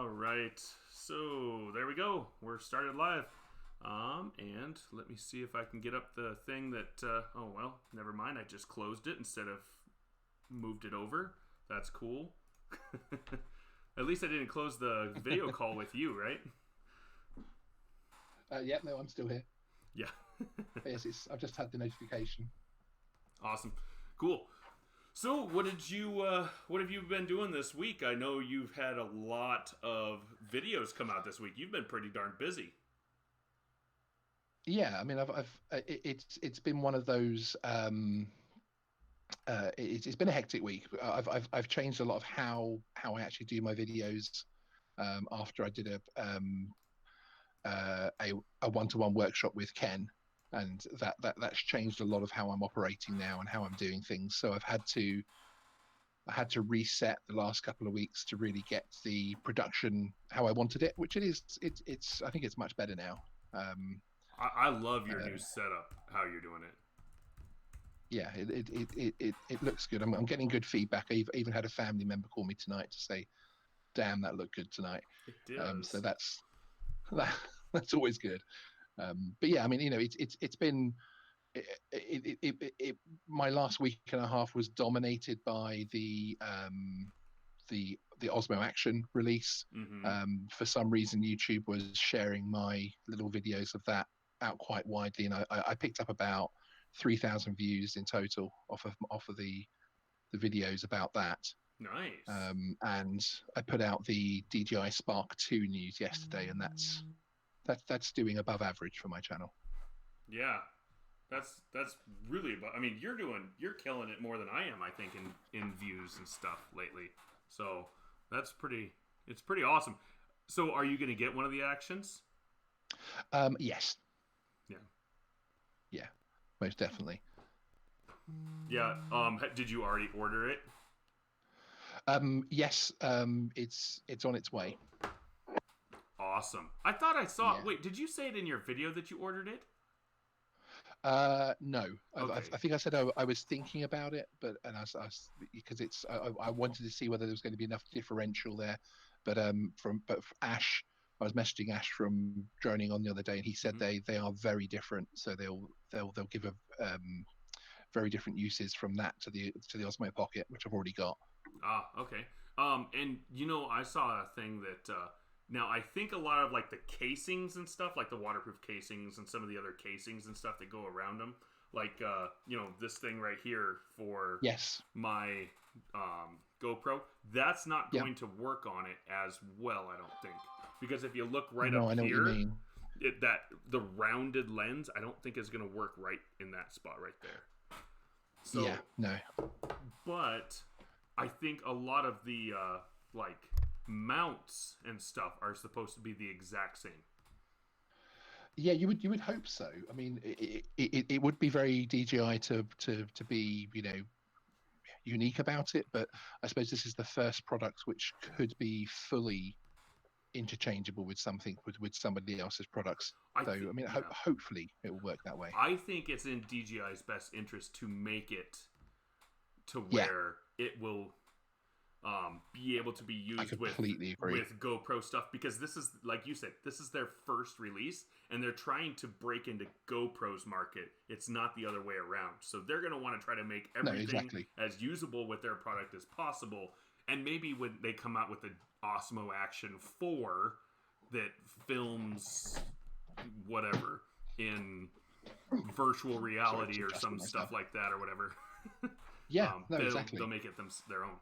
All right. So there we go. We're started live. And let me see if I can get up the thing that. Oh well, never mind. I just closed it instead of moved it over. That's cool. At least I didn't close the video call with you, right? Yeah, no, I'm still here. Yeah. Yes, I've just had the notification. Awesome. Cool. So, what have you been doing this week? I know you've had a lot of videos come out this week. You've been pretty darn busy. Yeah, I mean, it's been one of those. It's been a hectic week. I've changed a lot of how I actually do my videos. After I did a one-to-one workshop with Ken, and that's changed a lot of how I'm operating now and how I'm doing things. So I had to reset the last couple of weeks to really get the production how I wanted it, which it is. It's I think it's much better now. Um, I love your uh, new setup. How you're doing it. yeah, it looks good. I'm getting good feedback. I even had a family member call me tonight to say, "Damn, that looked good tonight." It So does. that, that's always good. But yeah, I mean, it's been my last week and a half was dominated by the Osmo Action release. Mm-hmm. For some reason, YouTube was sharing my little videos of that out quite widely, and I picked up about 3,000 views in total off of the videos about that. Nice. And I put out the DJI Spark 2 news yesterday, and that's doing above average for my channel. Yeah. That's really. I mean, you're killing it more than I am. I think in views and stuff lately. So that's pretty. It's pretty awesome. So are you going to get one of the actions? Yes, Yeah. yeah, most definitely. Yeah. Did you already order it? Yes, it's on its way. Awesome. I thought I saw. Yeah. Wait, did you say it in your video that you ordered it? No, Okay. I think I said I was thinking about it, but because I wanted to see whether there was going to be enough differential there, but for Ash, I was messaging Ash from droning on the other day, and he said Mm-hmm. they are very different, so they'll give a very different uses from that to the Osmo Pocket, which I've already got. Ah, okay. And I saw a thing that now I think a lot of like the casings and stuff, like the waterproof casings and some of the other casings and stuff that go around them, like this thing right here for Yes, my GoPro, that's not yeah, going to work on it as well, I don't think, because if you look right no, up I know what you here, mean. that the rounded lens, I don't think is going to work right in that spot right there. Yeah, So no, but I think a lot of the like mounts and stuff are supposed to be the exact same. yeah, you would hope so. I mean, it would be very DJI to be unique about it, but I suppose this is the first product which could be fully interchangeable with something with somebody else's products. I So think I mean, yeah, hopefully it will work that way. I think it's in DJI's best interest to make it to Yeah, where it will be able to be I used completely agree. with GoPro stuff, because this is, like you said, this is their first release and they're trying to break into GoPro's market. It's not the other way around. So they're going to want to try to make No, everything exactly. as usable with their product as possible. And maybe when they come out with the Osmo Action 4 that films whatever in virtual Sorry, I was reality or some adjusting stuff myself. like that or whatever, Yeah, no, they'll exactly. make it their own.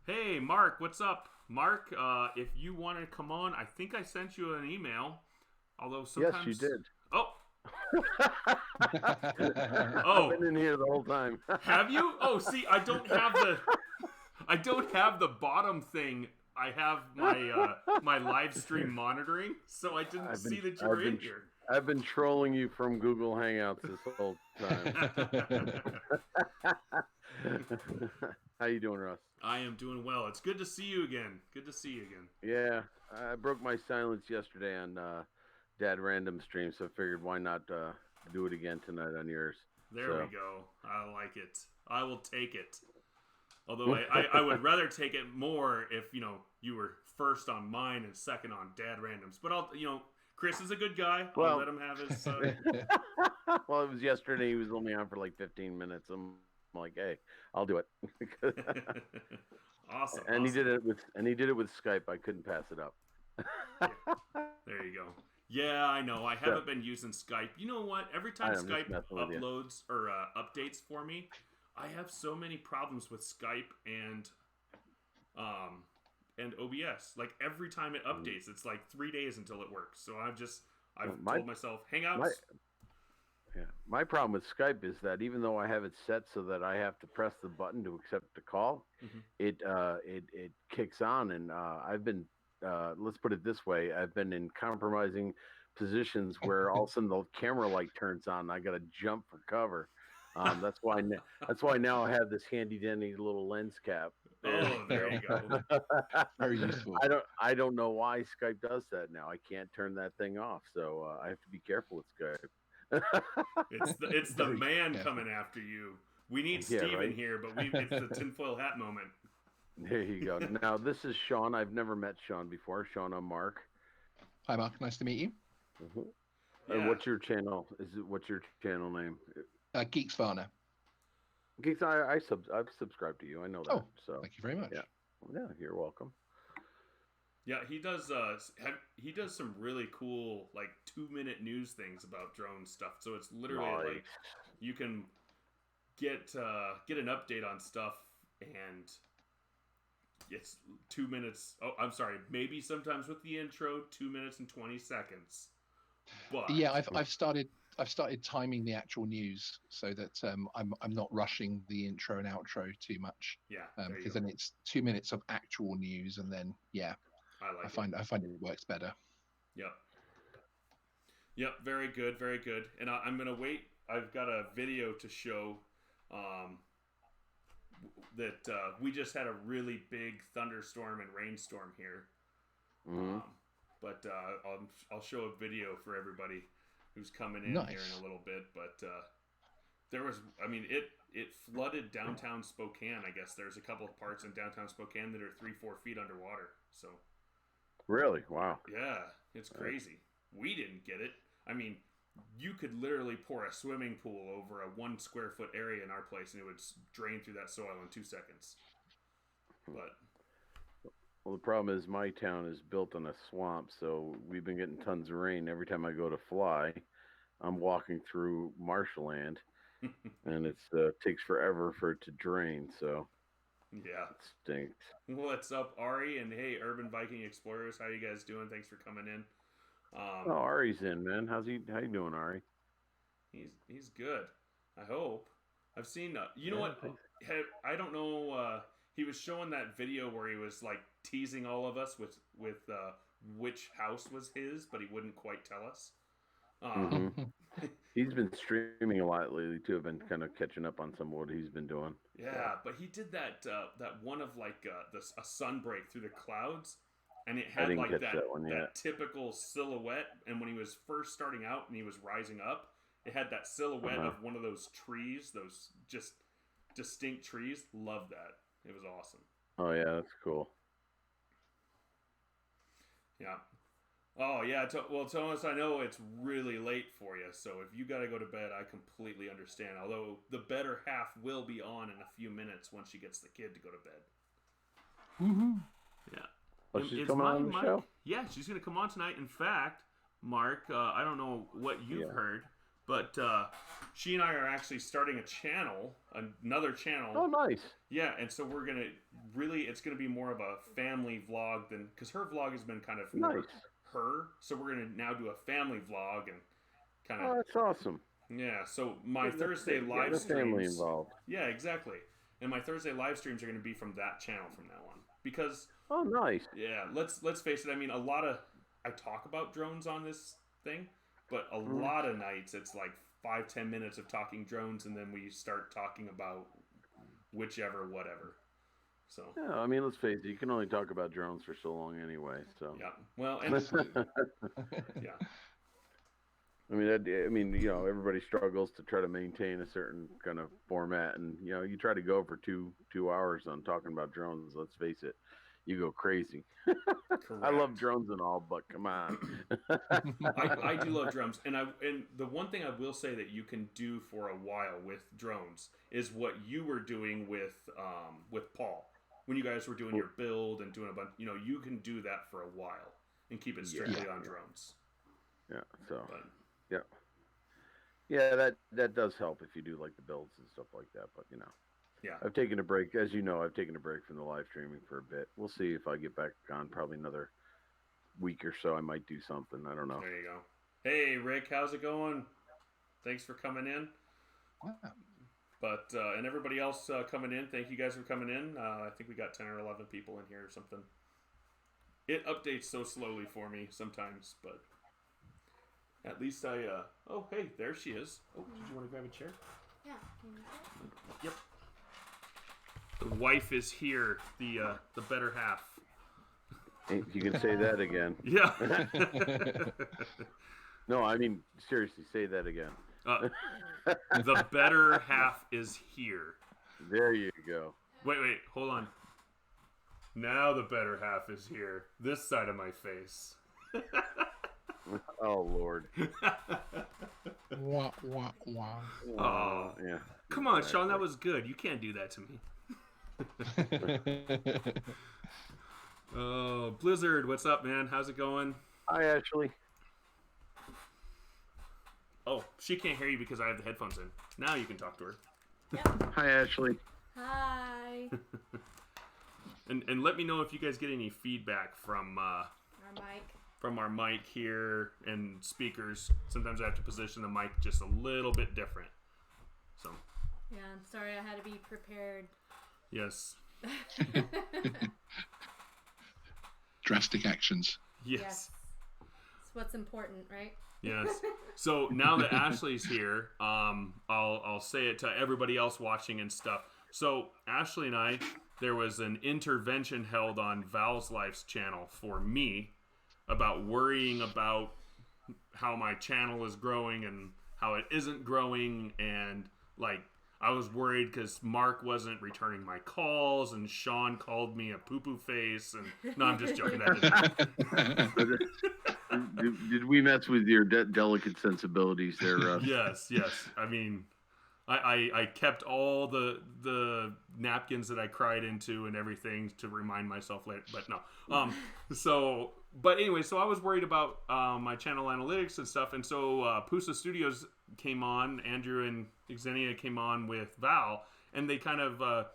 Hey, Mark, what's up? Mark, if you want to come on, I think I sent you an email. Although Yes, you sometimes. did. Oh, I've been oh, in here the whole time. have you? Oh, see, I don't have the. I don't have the bottom thing. I have my my live stream monitoring, so I didn't I've see been that you were I've in been here. I've been trolling you from Google Hangouts this whole time. How you doing, Russ? I am doing well. It's good to see you again. Good to see you again. Yeah, I broke my silence yesterday on Dad Random stream, so I figured why not do it again tonight on yours. There we So go. I like it. I will take it. Although I would rather take it more if, you were first on mine and second on Dad Randoms. But Chris is a good guy. I'll let him have his... Well, it was yesterday. He was only on for like 15 minutes. I'm like, hey, I'll do it. Awesome. And he did it with Skype. I couldn't pass it up. Yeah. There you go. Yeah, I know. I haven't been using Skype. You know what? Every time Skype uploads or updates for me, I have so many problems with Skype and OBS. Like every time it updates, it's like 3 days until it works. So I've told myself, Hangouts. My problem with Skype is that even though I have it set so that I have to press the button to accept the call, it kicks on, and I've been let's put it this way: I've been in compromising positions where all of a sudden the camera light turns on. And I got to jump for cover. That's why now I have this handy dandy little lens cap. Oh, there you go. Very useful. I don't know why Skype does that now. I can't turn that thing off, so I have to be careful with Skype. It's the man coming after you. We need Steven here, but it's the tinfoil hat moment. There you go. Now this is Sean. I've never met Sean before. Sean, I'm Mark. Hi, Mark. Nice to meet you. And what's your channel? What's your channel name? Geeks Varna. Geeks, I've subscribed to you. I know that. So thank you very much. Yeah, you're welcome. Yeah, he does some really cool 2-minute news things about drone stuff. So it's literally you can get an update on stuff, and it's 2 minutes. Oh, I'm sorry, maybe sometimes with the intro 2 minutes and 20 seconds. But yeah, I've started timing the actual news so that I'm not rushing the intro and outro too much. Yeah, because then it's 2 minutes of actual news, and then I find it works better. Yep, very good, very good. And I'm gonna wait. I've got a video to show that we just had a really big thunderstorm and rainstorm here. But I'll show a video for everybody who's coming in here in a little bit. But there was, it flooded downtown Spokane. I guess there's a couple of parts in downtown Spokane that are 3-4 feet underwater. So. Really? Wow. Yeah, it's crazy. We didn't get it. You could literally pour a swimming pool over a 1 square foot area in our place, and it would drain through that soil in 2 seconds. But. Well, the problem is my town is built on a swamp, so we've been getting tons of rain. Every time I go to fly, I'm walking through marshland, and it takes forever for it to drain. So. Yeah. It stinks. What's up, Ari? And hey, Urban Viking Explorers, how you guys doing? Thanks for coming in. Ari's in, man. How you doing, Ari? He's good. I hope. I've seen. You know what? I don't know. He was showing that video where he was teasing all of us with which house was his, but he wouldn't quite tell us. He's been streaming a lot lately too. I've been kind of catching up on some of what he's been doing. Yeah, but he did that one of a sun break through the clouds, and it had that typical silhouette. And when he was first starting out and he was rising up, it had that silhouette of one of those trees, those just distinct trees. Love that. It was awesome. Oh yeah, that's cool. Yeah. Oh, yeah. Thomas, I know it's really late for you, so if you got to go to bed, I completely understand. Although the better half will be on in a few minutes once she gets the kid to go to bed. Yeah. Oh, she's coming on the show? Yeah, she's going to come on tonight. In fact, Mark, I don't know what you've heard, but she and I are actually starting another channel. Oh, nice. Yeah, and so we're going to it's going to be more of a family vlog because her vlog has been kind of nice. Her, so we're gonna now do a family vlog and kind of. Oh, that's awesome. Yeah, so my Thursday live streams. Family involved. Yeah, exactly. And my Thursday live streams are going to be from that channel from now on because. Oh, nice. Yeah, let's face it. I talk about drones on this thing, but a lot of nights it's 5-10 minutes of talking drones, and then we start talking about whichever whatever. So yeah, let's face it. You can only talk about drones for so long anyway. So yeah, well, and yeah, I mean, everybody struggles to try to maintain a certain kind of format, and you try to go for two hours on talking about drones. Let's face it, you go crazy. I love Correct. drones and all, but come on. I do love drones, and the one thing I will say that you can do for a while with drones is what you were doing with Paul when you guys were doing your build and doing a bunch. You can do that for a while and keep it strictly on drones. Yeah. So. But, yeah, that does help if you do like the builds and stuff like that. But yeah, I've taken a break, as you know. I've taken a break from the live streaming for a bit. We'll see if I get back on. Probably another week or so. I might do something. I don't know. There you go. Hey, Rick, how's it going? Thanks for coming in. Wow. But and everybody else coming in, thank you guys for coming in. I think we got 10 or 11 people in here or something. It updates so slowly for me sometimes, but at least I. Oh, hey, there she is. Oh, did you want to grab a chair? Yeah. Yep. The wife is here. The better half. Hey, you can say that again. Yeah. No, I mean seriously, say that again. The better half is here. There you go. Wait, hold on. Now the better half is here. This side of my face. Oh Lord. Wah, wah, wah. Oh, yeah. Come on, Sean, that was good. You can't do that to me. Oh, Blizzard, what's up, man? How's it going? Hi, Ashley. Oh, she can't hear you because I have the headphones in. Now you can talk to her. Yep. Hi, Ashley. Hi. And let me know if you guys get any feedback from Our mic. from our mic here and speakers. Sometimes I have to position the mic just a little bit different. So. Yeah, I'm sorry. I had to be prepared. Yes. Drastic actions. Yes. It's what's important, right? Yes. So now that Ashley's here, I'll say it to everybody else watching and stuff. So Ashley and I, there was an intervention held on Val's Life's channel for me about worrying about how my channel is growing and how it isn't growing, and like I was worried because Mark wasn't returning my calls, and Sean called me a poo-poo face, and no, I'm just joking. That Did we mess with your delicate sensibilities there, Russ? Yes. I mean, I kept all the napkins that I cried into and everything to remind myself later, but no. But anyway, so I was worried about my channel analytics and stuff, and so Pusa Studios came on, Andrew and Xenia came on with Val, and they kind of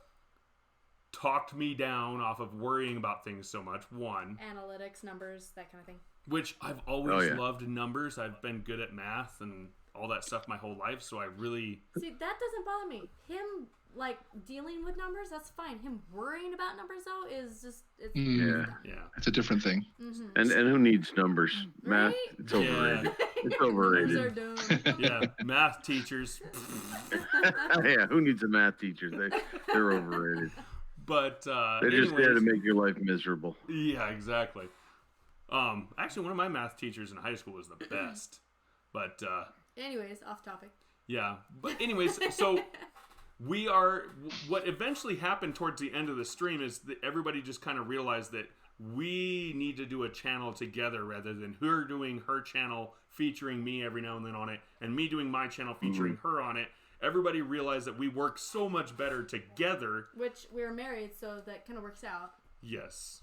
talked me down off of worrying about things so much. One, Analytics, numbers, that kind of thing. which I've always loved numbers. I've been good at math and all that stuff my whole life, so I really... See, that doesn't bother me. Him, like, dealing with numbers, that's fine. Him worrying about numbers, though, is just... It's Yeah. It's a different thing. Mm-hmm. And who needs numbers? Math, Right? it's overrated. Yeah. It's Numbers are overrated. dumb. Yeah, math teachers. Yeah, who needs a math teacher? They're overrated. But They're just there to anyways, make your life miserable. yeah, exactly. Actually, one of my math teachers in high school was the best. But Anyways, off topic. yeah. But anyways, so what eventually happened towards the end of the stream is that everybody just kind of realized that we need to do a channel together rather than her doing her channel featuring me every now and then on it, and me doing my channel featuring her on it. Everybody realized that we work so much better together. Which, we're married, so that kind of works out. Yes.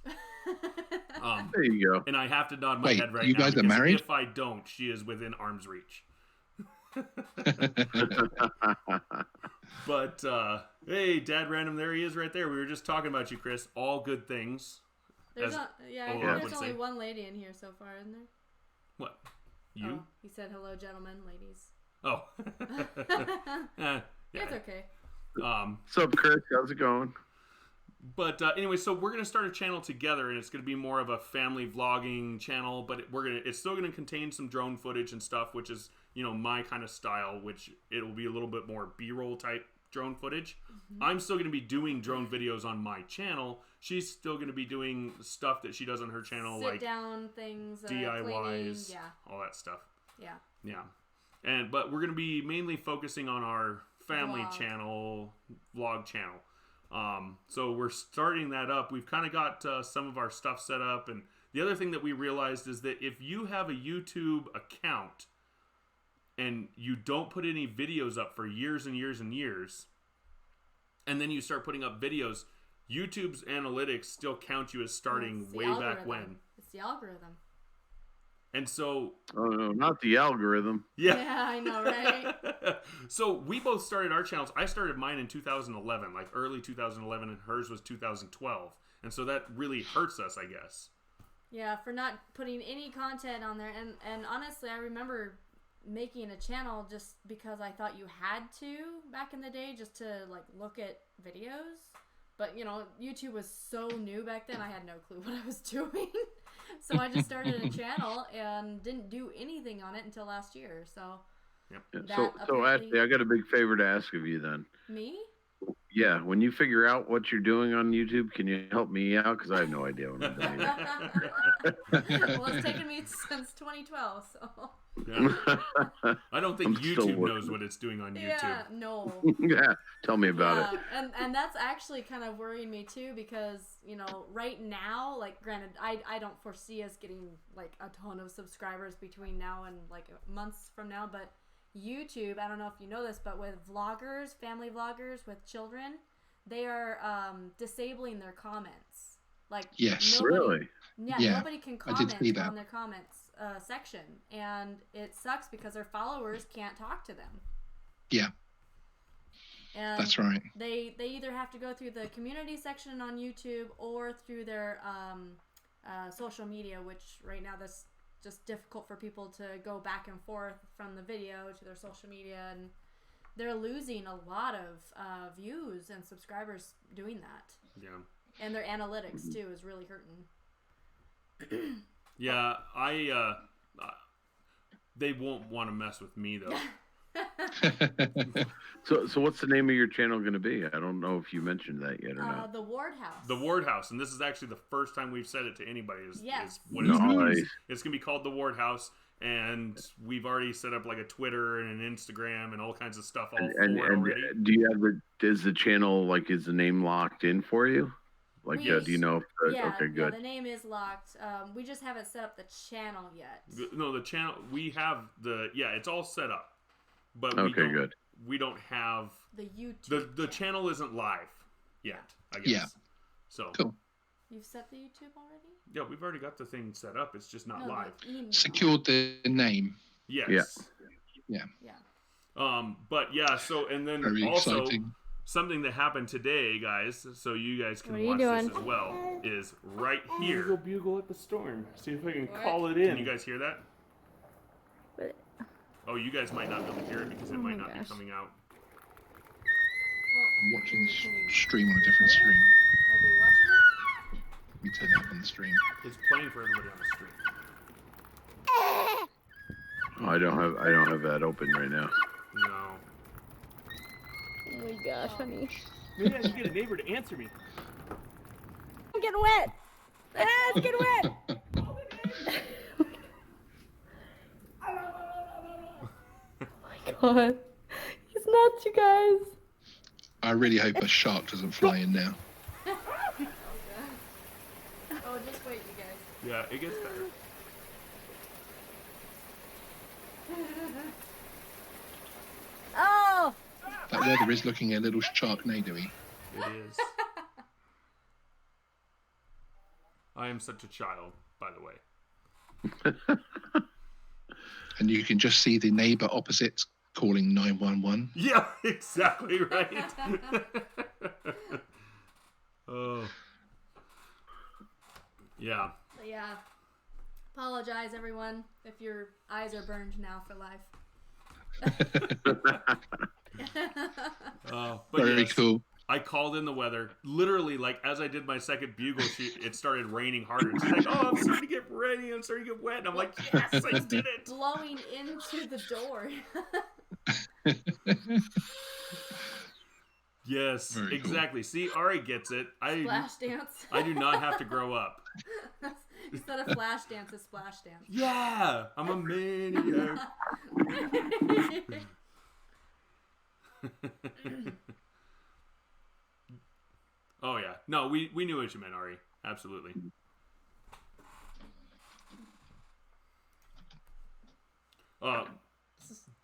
There you go. And I have to nod my Wait, head right you now. guys are because married? If I don't, she is within arm's reach. But hey, Dad Random, there he is right there. We were just talking about you, Chris. All good things. There's As- I oh, think I there's would only say- one lady in here so far, isn't there? What? You? Oh, he said hello, gentlemen, ladies. Oh. Yeah. It's okay. What's up, Chris? How's it going? But anyway, so we're gonna start a channel together, and it's gonna be more of a family vlogging channel. But it's still gonna contain some drone footage and stuff, which is my kind of style. Which it'll be a little bit more B-roll type drone footage. Mm-hmm. I'm still gonna be doing drone videos on my channel. She's still gonna be doing stuff that she does on her channel, Sit like down things, DIYs, cleaning, yeah, all that stuff. yeah. Yeah. But we're going to be mainly focusing on our family channel, vlog channel. So we're starting that up. We've kind of got some of our stuff set up. And the other thing that we realized is that if you have a YouTube account and you don't put any videos up for years and years and years, and then you start putting up videos, YouTube's analytics still count you as starting way back when. It's the algorithm. And so... Oh, no, not the algorithm. Yeah, I know, right? So we both started our channels. I started mine in 2011, like early 2011, and hers was 2012. And so that really hurts us, I guess. Yeah, for not putting any content on there. And honestly, I remember making a channel just because I thought you had to back in the day, just to like look at videos. But, you know, YouTube was so new back then, I had no clue what I was doing. So I just started a channel and didn't do anything on it until last year. So, yep. So Ashley, I got a big favor to ask of you then. Me? Yeah, when you figure out what you're doing on YouTube, can you help me out? Because I have no idea what I'm doing. Well, it's taken me since 2012, so. Yeah. I don't think YouTube knows what it's doing on YouTube. Yeah, no. Yeah, tell me about it. And that's actually kind of worrying me too, because, you know, right now, like, granted, I don't foresee us getting like a ton of subscribers between now and like months from now, but YouTube, I don't know if you know this, but with vloggers, family vloggers with children, they are disabling their comments. Like, yes, really? Yeah, nobody can comment on their comments section, and it sucks because their followers can't talk to them. Yeah, and that's right. They either have to go through the community section on YouTube or through their social media, which right now that's just difficult for people to go back and forth from the video to their social media, and they're losing a lot of views and subscribers doing that. Yeah. And their analytics too is really hurting. Yeah, they won't want to mess with me though. So what's the name of your channel going to be? I don't know if you mentioned that yet or not. The Ward House. The Ward House, and this is actually the first time we've said it to anybody. Is what it's going nice. to be. It's going to be called the Ward House, and we've already set up like a Twitter and an Instagram and all kinds of stuff and already. Do you have is the channel, like, is the name locked in for you? Like, do you know? Okay, good. Yeah, the name is locked. We just haven't set up the channel yet. No, the channel, we have it's all set up. But we don't have the YouTube. The channel isn't live yet, I guess. Yeah. So cool. You've set the YouTube already? Yeah, we've already got the thing set up. It's just not live. Secured the name. Yes. Yeah. But yeah, so and then very also exciting. Something that happened today, guys, so you guys can watch this as well, is right here. Bugle at the storm. See if I can What? call it in. Can you guys hear that? What? Oh, you guys might not be able to hear it because it might not be coming out. I'm watching the stream on a different screen. Are they watching it? Let me turn it up on the stream. It's playing for everybody on the stream. I don't have that open right now. No. Oh my gosh, honey. Maybe I should get a neighbor to answer me. I'm getting wet. Ah, it's getting wet. Oh my god. He's nuts, you guys. I really hope a shark doesn't fly in now. Oh, just wait, you guys. Yeah, it gets better. Oh! That weather is looking a little sharknado-y. It is. I am such a child, by the way. And you can just see the neighbour opposite calling 911. Yeah, exactly right. Oh. Yeah. Yeah. Apologize, everyone, if your eyes are burned now for life. But Very yes, cool. I called in the weather. Literally, like, as I did my second bugle, it started raining harder. She's like, oh, I'm starting to get rainy. I'm starting to get wet. And I'm like, yes, I did it. Blowing into the door. Yes, Very exactly. See, Ari gets it. Splash dance. I do not have to grow up. Instead of flash dance, it's splash dance. Yeah, I'm a maniac. Oh yeah, no, we knew what you meant, Ari. Absolutely.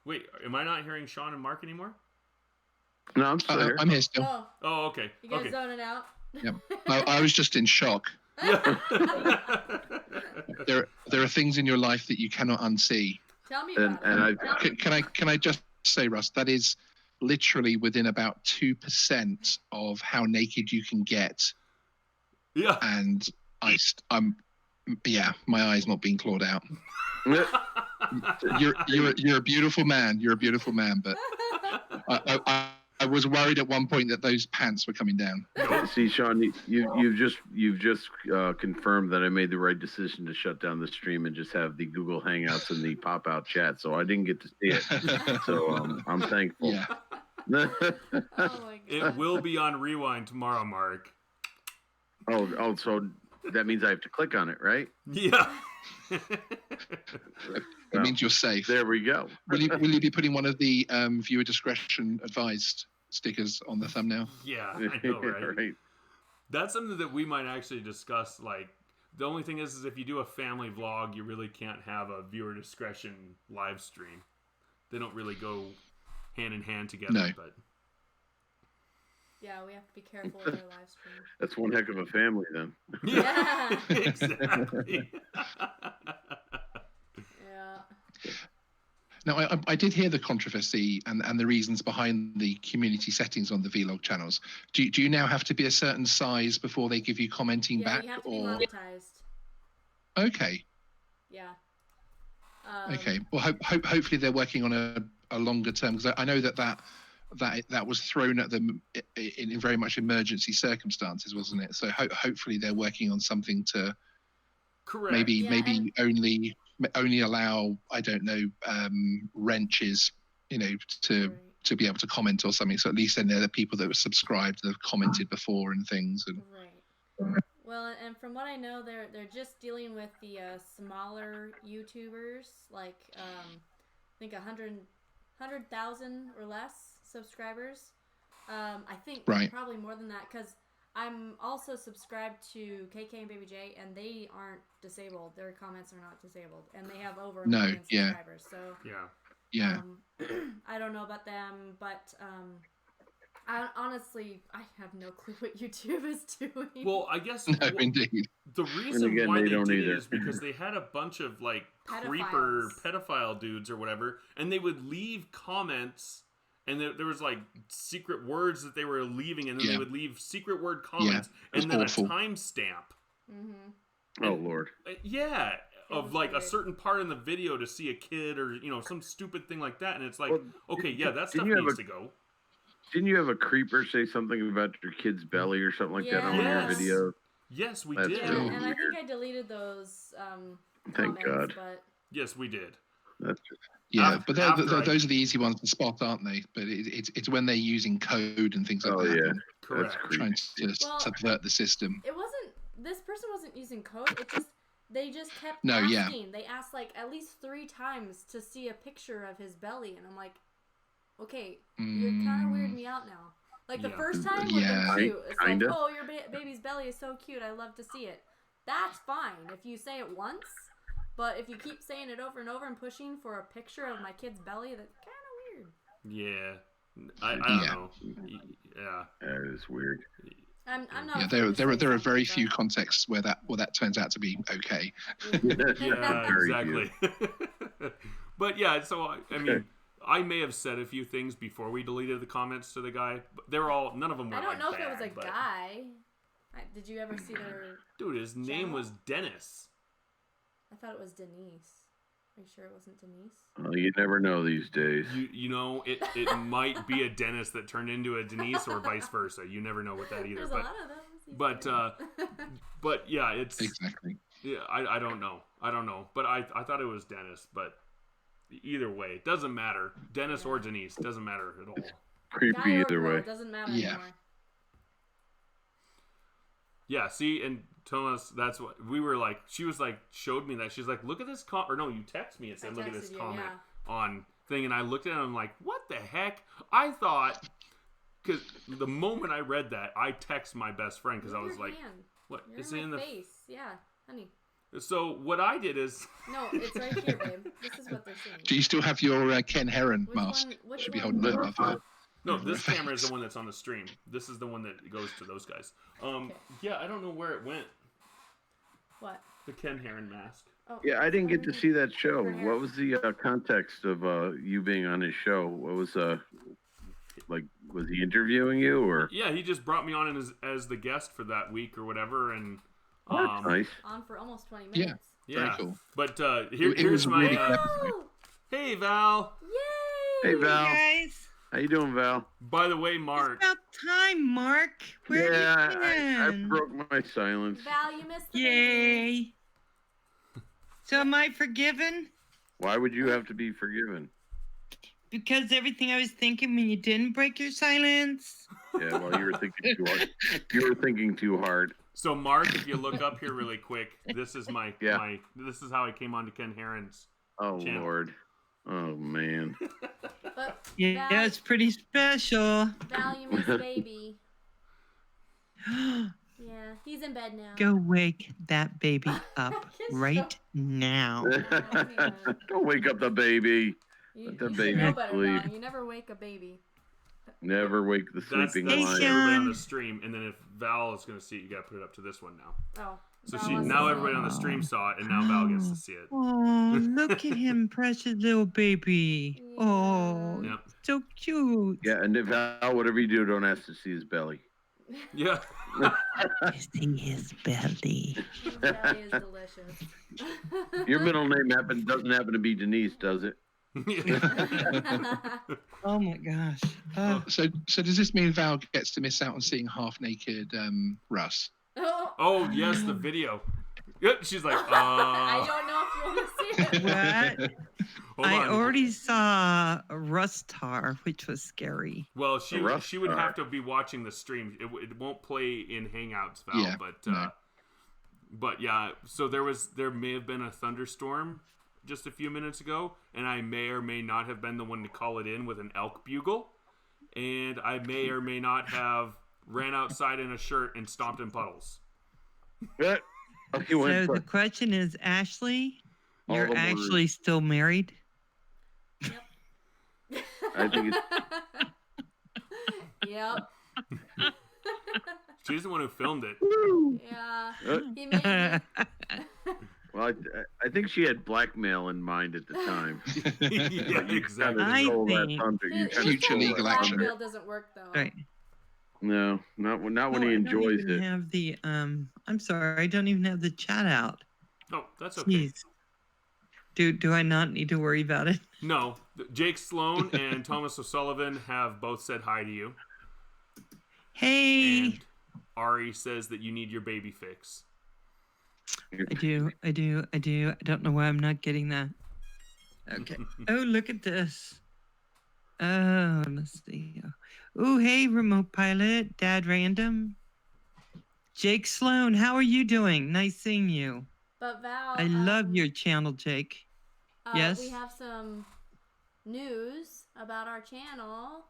Wait, am I not hearing Sean and Mark anymore? No, I'm still here. I'm here still. Oh, Oh, okay. you guys Okay. zoning out? Yep. I was just in shock. Yeah. There are things in your life that you cannot unsee. Tell me And, about and it. I Can I just say, Russ, that is literally within about 2% of how naked you can get, Yeah. and I'm my eye's not being clawed out. You're a beautiful man. You're a beautiful man, but I was worried at one point that those pants were coming down. see, Sean, you've just confirmed that I made the right decision to shut down the stream and just have the Google Hangouts and the pop out chat. So I didn't get to see it. So I'm thankful. Yeah. Oh my god. It will be on rewind tomorrow, Mark. Oh, so that means I have to click on it, right? Yeah. It means you're safe. There we go. Will you be putting one of the viewer discretion advised stickers on the thumbnail? Yeah, I know, right? Right. That's something that we might actually discuss. Like, the only thing is if you do a family vlog, you really can't have a viewer discretion live stream. They don't really go hand in hand together. No. But Yeah, we have to be careful with our live stream. That's one heck of a family, then. yeah, exactly. Yeah. Now, I did hear the controversy and the reasons behind the community settings on the vlog channels. Do you now have to be a certain size before they give you commenting Yeah, back? you have to be Or monetized. okay, Yeah. okay. Well, hopefully they're working on a longer term, because I know that was thrown at them in very much emergency circumstances, wasn't it? So hopefully they're working on something to Correct. maybe Yeah, only allow, I don't know, wrenches, to Right. be able to comment or something. So at least then they're the people that were subscribed that have commented before and things. And Right. Well, and from what I know, they're just dealing with the smaller YouTubers, like I think 100,000 or less subscribers. I think Right. probably more than that, because I'm also subscribed to KK and Baby J, and they aren't disabled. Their comments are not disabled, and they have over a No, million yeah. subscribers. So yeah, I don't know about them, but I honestly have no clue what YouTube is doing. Well, I guess no, indeed. the reason again, why they they don't did either. it is because they had a bunch of like Pedophiles. pedophile dudes or whatever, and they would leave comments, and there was like secret words that they were leaving, and then they Yeah. would leave secret word comments, it was and then awful. a timestamp. Oh, Lord. Yeah, of was like a weird. certain part in the video to see a kid or some stupid thing like that, and it's like, Well, okay, yeah, that didn't stuff you have needs to go. Didn't you have a creeper say something about your kid's belly or something like that on one of Yes. your videos? Yes, we That's did. Yeah, really and I think weird. I deleted those Thank comments, God. but Yes, we did. That's Yeah, After but those are the easy ones to spot, aren't they? But it's when they're using code and things like Oh, that, yeah. and Correct. That's creepy. trying to Well, subvert the system. it wasn't. This person wasn't using code. It just they just kept No, yeah. asking. They asked like at least 3 times to see a picture of his belly, and I'm like, okay, you're kind of weirding me out now. Like the Yeah. first time, Yeah. looking cute. It's Kinda. like, oh, your baby's belly is so cute. I love to see it. That's fine if you say it once, but if you keep saying it over and over and pushing for a picture of my kid's belly, that's kind of weird. Yeah, I don't Yeah. know. Yeah, That is weird. I'm not. Yeah, afraid there to say are very something, few contexts where that turns out to be okay. yeah, Very exactly. But yeah, so I mean, I may have said a few things before we deleted the comments to the guy, but none of them were. I don't like know if bad, it was a but- guy. Did you ever see their? Dude, his name channel? was Dennis. I thought it was Denise. Are you sure it wasn't Denise? Well, you never know these days. You know, it might be a Dennis that turned into a Denise or vice versa. You never know with that either. There's a lot of those. these but days. but yeah, it's Exactly. yeah. I don't know. But I thought it was Dennis. But either way, it doesn't matter. Dennis or Denise doesn't matter at all. Creepy Guy or either girl, way. it doesn't matter Yeah. anymore. Yeah. See, and Thomas, that's what we were like. She was like, showed me that. She's like, look at this or no, you text me and said, look at this comment on thing, and I looked at it and I'm like, what the heck? I thought, because the moment I read that, I text my best friend because I was like, hand. what? You're Is in it in my the face? Yeah, honey. So what I did is No, it's right here, babe. This is what they're seeing. Do you still have your Ken Heron Which mask? one- Should be which holding one? that above her. no, this camera is the one that's on the stream. This is the one that goes to those guys. Yeah, I don't know where it went. What? The Ken Heron mask. Oh, Yeah, I didn't get to see that show. Her hair. What was the context of you being on his show? What was like? Was he interviewing you or? Yeah, he just brought me on as the guest for that week or whatever, and Oh, that's nice. On for almost 20 minutes. yeah. Very cool. But It here's was my. really Hey Val. Yay! Hey Val, Guys, how you doing, Val? By the way, Mark. it's about time, Mark. Where yeah, you I been? broke my silence. Val, you missed the baby. Yay. So am I forgiven? Why would you have to be forgiven? Because everything I was thinking when you didn't break your silence. Yeah, well, you were thinking too hard. You were thinking too hard. So Mark, if you look up here really quick, this is my this is how I came on to Ken Heron's. Oh channel. Lord. Oh man. But Yeah, Val, it's pretty special. Val, you missed baby. Yeah, he's in bed now. Go wake that baby up Yes, right now. Don't wake up the baby. You, Let the you baby should know better, sleep. Val. You never wake a baby. Never wake the That's sleeping Hey, lion. everybody on Sean. the stream, and then if Val is going to see it, you got to put it up to this one now. Oh. So Val she wants to now see everybody it. on the stream saw it, and now Val gets to see it. Oh, look at him, precious little baby. Oh, Yep. so cute. Yeah, and if Val, whatever you do, don't ask to see his belly. Yeah. See his belly. His belly is delicious. Your middle name doesn't happen to be Denise, does it? Oh my gosh. Oh, So does this mean Val gets to miss out on seeing half-naked Russ? Oh yes, the video. Yep, she's like, I don't know if you want to see it. what? hold I on. already saw a Rustar, which was scary. Well, The rough she would have start. to be watching the stream. It won't play in Hangouts, Val. Yeah, no. But yeah. So there may have been a thunderstorm just a few minutes ago, and I may or may not have been the one to call it in with an elk bugle, and I may or may not have ran outside in a shirt and stomped in puddles. Okay, So went the question is, Ashley, All you're the words. actually still married? I think Yep. She's the one who filmed it. Yeah. it's. He made me. Well, I think she had blackmail in mind at the time. Yeah, You exactly. kinda I stole that think- thunder. You His kinda Future stole that legal thunder. action. blackmail doesn't work though. Right. No, not when No, he I don't enjoys even it. have the I'm sorry, I don't even have the chat out. Oh, that's okay. Jeez. Do I not need to worry about it? No, Jake Sloan and Thomas O'Sullivan have both said hi to you, Hey, and Ari says that you need your baby fix. I do. I don't know why I'm not getting that. Okay. Oh, look at this. Oh, let's see. Oh, hey, remote pilot, Dad Random. Jake Sloan, how are you doing? Nice seeing you. But Val, I love your channel, Jake. Yes? We have some news about our channel.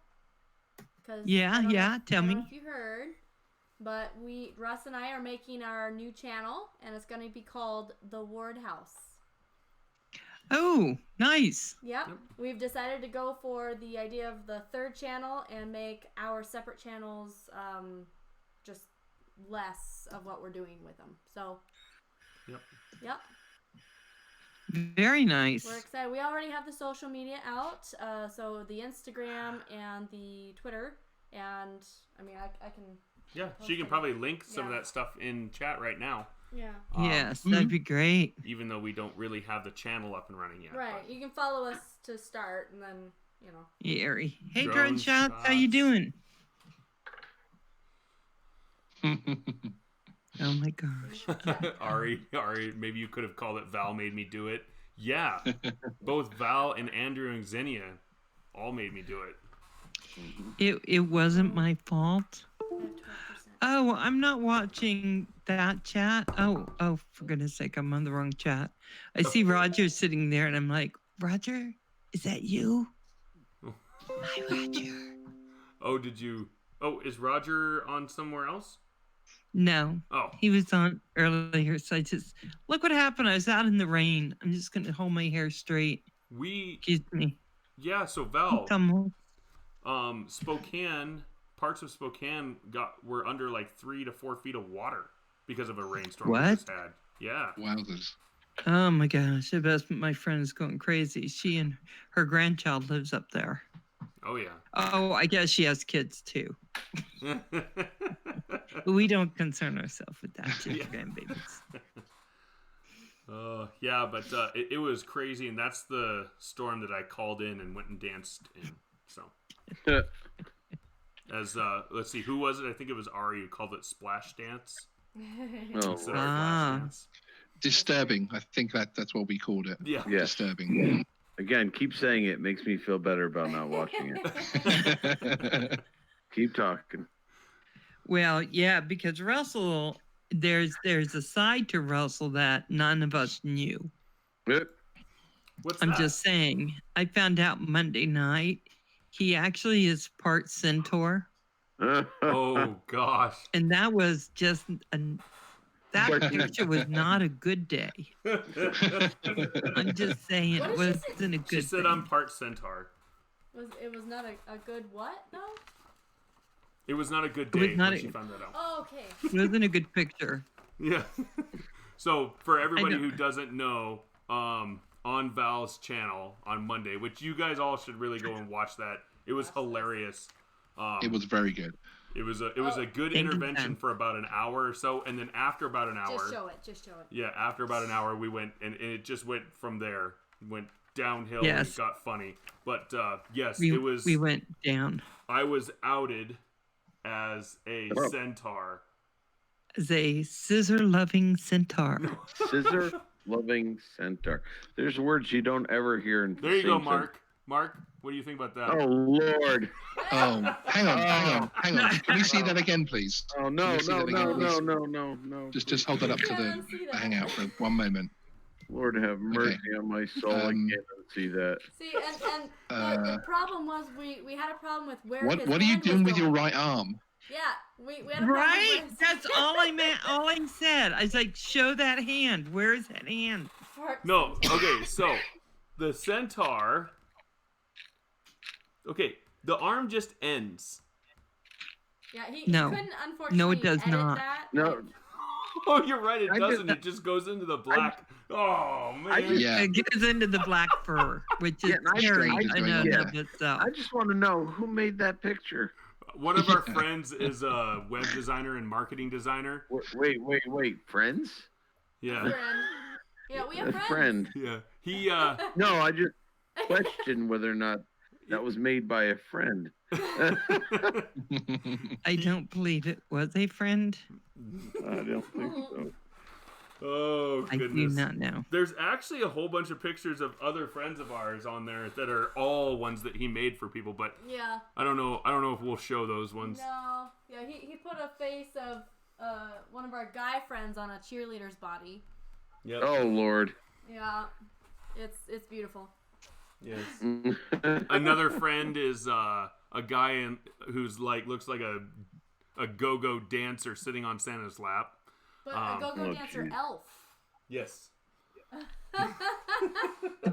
Yeah, tell I don't me. know if you heard, but Russ and I are making our new channel, and it's going to be called The Ward House. Oh, nice. Yep. We've decided to go for the idea of the third channel and make our separate channels just less of what we're doing with them. So, yep. Very nice. We're excited. We already have the social media out, so the Instagram and the Twitter, and I mean, I can. Yeah, she can probably link some of that stuff in chat right now. Yeah. Yes, that'd be great. Even though we don't really have the channel up and running yet. Right. but- You can follow us to start, and then you know. Yeri. Hey, Drone Drone Shots, how you shots. doing? Oh my gosh. Ari, maybe you could have called it Val made me do it. Yeah, both Val and Andrew and Xenia all made me do it. It wasn't my fault. I have 12%. Oh, I'm not watching that chat. Oh, for goodness sake, I'm on the wrong chat. I see Roger sitting there, and I'm like, Roger, is that you? Hi, Roger. Oh, did you? Oh, is Roger on somewhere else? No. Oh. He was on earlier, so I just look what happened. I was out in the rain. I'm just gonna hold my hair straight. Excuse me. Yeah. So Val, Come on. Spokane, parts of Spokane were under like 3 to 4 feet of water because of a rainstorm we What? just had. Yeah. Wowzers. Oh my gosh, I bet my friend's going crazy. She and her grandchild lives up there. Oh yeah. Oh, I guess she has kids too. We don't concern ourselves with that, just grandbabies. Yeah, but it was crazy, and that's the storm that I called in and went and danced in. So, as let's see, who was it? I think it was Ari who called it splash dance. Instead of flash dance. Disturbing. I think that's what we called it. Yeah. Disturbing. Again, keep saying it. Makes me feel better about not watching it. Keep talking. Well, yeah, because Russell, there's a side to Russell that none of us knew. What's I'm that? just saying. I found out Monday night he actually is part Centaur. Oh gosh. And that was just that picture was not a good day. I'm just saying it wasn't a good She said thing. I'm part Centaur. It was not a good what though? It was not a good It was day not when a- she found that out. Oh, okay. It wasn't a good picture. Yeah. So for everybody know. who doesn't know, on Val's channel on Monday, which you guys all should really go and watch that. It was hilarious. It was very good. It was a good Thank you, intervention Sam. for about an hour or so, and then after about an hour, Just show it. yeah, after about an hour, we went and it just went from there, went downhill Yes. and got funny. But yes, We, it was. we went down I was outed as a centaur. as a scissor-loving centaur. Scissor loving centaur. There's words you don't ever hear in There you the go, same Mark. Mark, what do you think about that? Oh Lord. Oh, hang on. Can we see that again, please? Oh Can no, we see no, that again, no, please? no. Just hold that up to Yeah, the see that. hangout for one moment. Lord have mercy on my soul. I can't see that. See, and the problem was we had a problem with where his What are you hand was doing with your going. right arm? Yeah, we had a problem Right? with That's all I meant. All I said. I was like, show that hand. Where is that hand? No, okay, so the centaur. Okay, the arm just ends. Yeah, he No. couldn't unfortunately No, it does edit not. that. No, Oh, you're right. It I doesn't. just- It just goes into the black. Oh man. Yeah. It gets into the black fur, which is Yeah, I- scary I- in and yeah. of itself. I just want to know who made that picture. One of our friends is a web designer and marketing designer. Wait. Friends? Yeah. Friend. Yeah, we have A friends. friend. Yeah. He. No, I just question whether or not that was made by a friend. I don't believe it was a friend. I don't think so. Oh I do goodness. not know. There's actually a whole bunch of pictures of other friends of ours on there that are all ones that he made for people, but Yeah. I don't know if we'll show those ones. No. Yeah, he put a face of one of our guy friends on a cheerleader's body. Yep. Oh Lord. Yeah. It's beautiful. Yes. Another friend is a guy who's like looks like a go-go dancer sitting on Santa's lap. But a go-go Oh, dancer geez. elf. Yes.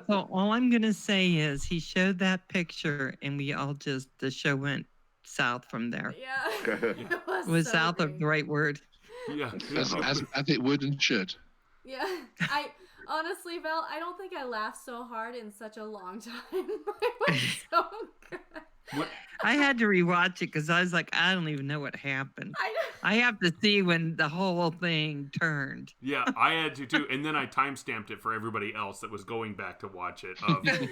So all I'm gonna say is he showed that picture, and we all just the show went south from there. Yeah. It was, Was so south great. of the right word? Yeah. As it would and should. Yeah. I honestly, Val, I don't think I laughed so hard in such a long time. It was so good. What? I had to rewatch it because I was like, I don't even know what happened. I have to see when the whole thing turned. Yeah, I had to too, and then I timestamped it for everybody else that was going back to watch it.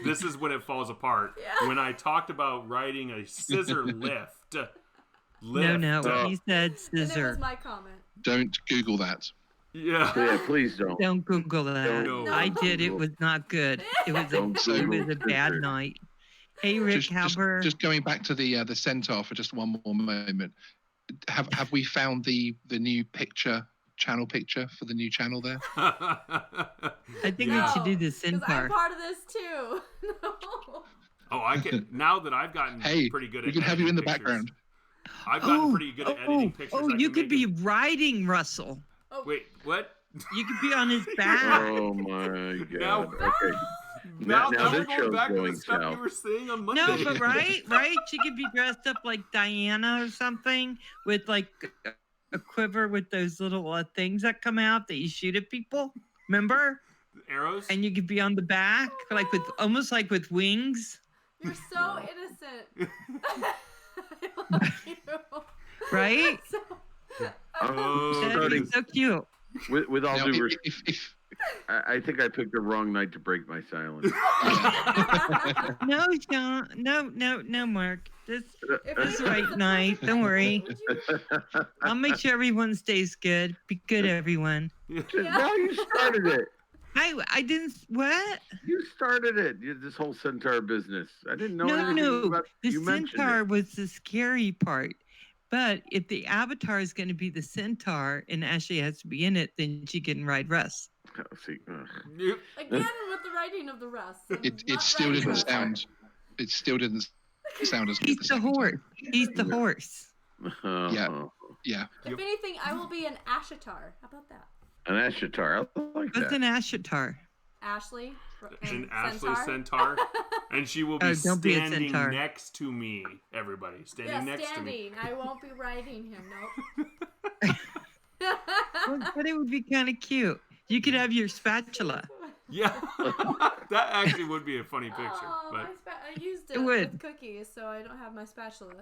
This is when it falls apart. Yeah. When I talked about riding a scissor lift. No, he said And it scissor. was my comment. Don't Google that. Yeah. Yeah, please don't. Don't Google that. No. I did. It was not good. It was Don't it Google was a bad scissor. night. Hey, Rick Halber. Just going back to the centaur for just one more moment. have we found the new channel picture for the new channel there? I think Yeah. we should do the Because I'm centaur. part of this too. No. Oh, I can now that I've gotten Hey, pretty good we at can have you in the editing pictures. background. I've gotten pretty good at editing pictures. Oh, I you can could make be riding Russell. Oh, Wait, what? You could be on his back. Oh my god. Now- Okay. Now Now we're this going show's back to the going stuff south. you were saying on Monday. No, but right? She could be dressed up like Diana or something with like a quiver with those little things that come out that you shoot at people. Remember? Arrows? And you could be on the back, like with almost like with wings, you're so innocent. I love you. right? Oh, That'd be goodness. so cute. With all Now, due respect, if I think I picked the wrong night to break my silence. No, Sean. No, Mark. This If is the anybody right was night. a Don't worry. would you- I'll make sure everyone stays good. Be good, everyone. Now you started it. I didn't. What? You started it. This whole centaur business. I didn't know No, anything no. about The you mentioned centaur it. was the scary part. But if the avatar is going to be the centaur and Ashley has to be in it, then she can ride Russ. Oh, see, ugh. Yep. Again with the writing of the rest. it still didn't sound. It still didn't sound as good. He's the the second time. horse. He's the horse. Yeah. Yeah. If anything, I will be an Ashitar. How about that? An ashitar. I like What's that. an ashitar? Ashley. An and Ashley Centaur. Centaur. And she will be Oh, don't be a standing centaur. next to me, everybody. Standing Yeah, next to me. standing. I won't be riding him. Nope. But it would be kind of cute. You could have your spatula. Yeah. That actually would be a funny picture. Oh, But I used it It would. with cookies, so I don't have my spatula.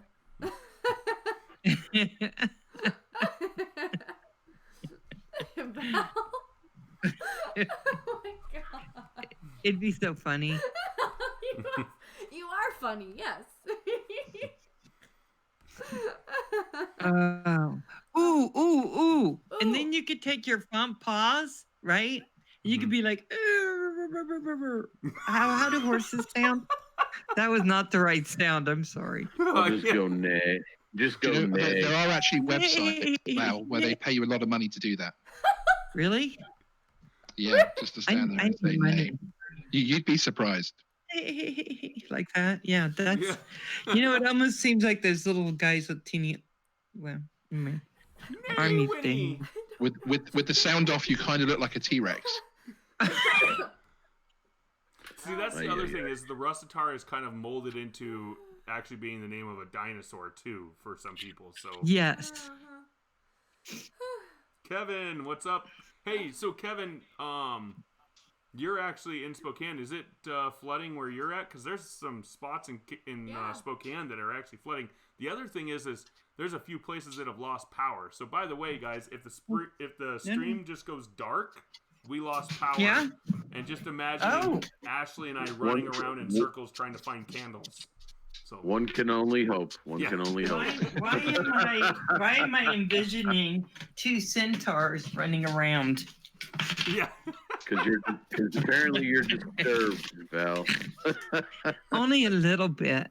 Val? Oh my god. It'd be so funny. You are funny, yes. Oh. Ooh. And then you could take your front paws, right? You could be like, how do horses sound? That was not the right sound. I'm sorry. I'll just go nay. Just go Do you know, nay. there are actually websites now where they pay you a lot of money to do that. Really? Yeah, just to stand there and say money. name. You'd be surprised. Like that? Yeah, that's. Yeah. You know, it almost seems like those little guys with teeny. Well, army Winnie. thing. With the sound off, you kind of look like a T-Rex. See, that's the Yeah, other yeah. thing is the Russitar is kind of molded into actually being the name of a dinosaur too for some people. So Yes. Kevin, what's up? Hey, so Kevin, you're actually in Spokane. Is it flooding where you're at? Because there's some spots in Yeah. Spokane that are actually flooding. The other thing is there's a few places that have lost power. So by the way, guys, if the stream just goes dark, we lost power. Yeah. And just imagine Oh. Ashley and I running around in circles trying to find candles. So One can only hope. One Yeah. can only hope. Why am I envisioning two centaurs running around? yeah. Because apparently you're disturbed, Val. Only a little bit.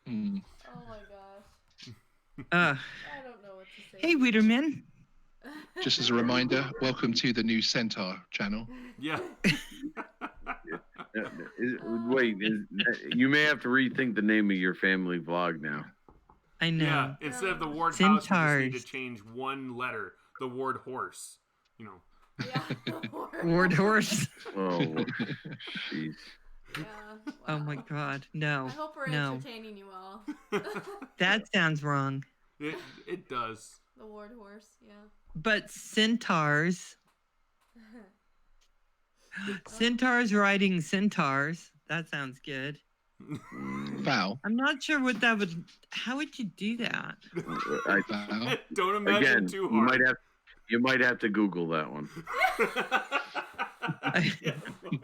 Hmm. Oh my gosh. Uh, I don't know what to say. hey, Wiederman. Just as a reminder, welcome to the new Centaur channel. Yeah. Wait, you may have to rethink the name of your family vlog now. I know. Yeah. Instead of the ward house, you just need to Centaurs. change one letter. The word horse. You know. Yeah. Ward horse. Oh, jeez. Yeah. Oh my wow. God. No. I hope we're No. entertaining you all. That sounds wrong. It does. The ward horse, yeah. But centaurs. Centaurs riding centaurs. That sounds good. Val, I'm not sure what that would. How would you do that? Val, Don't imagine Again, too hard. you might have to Google that one.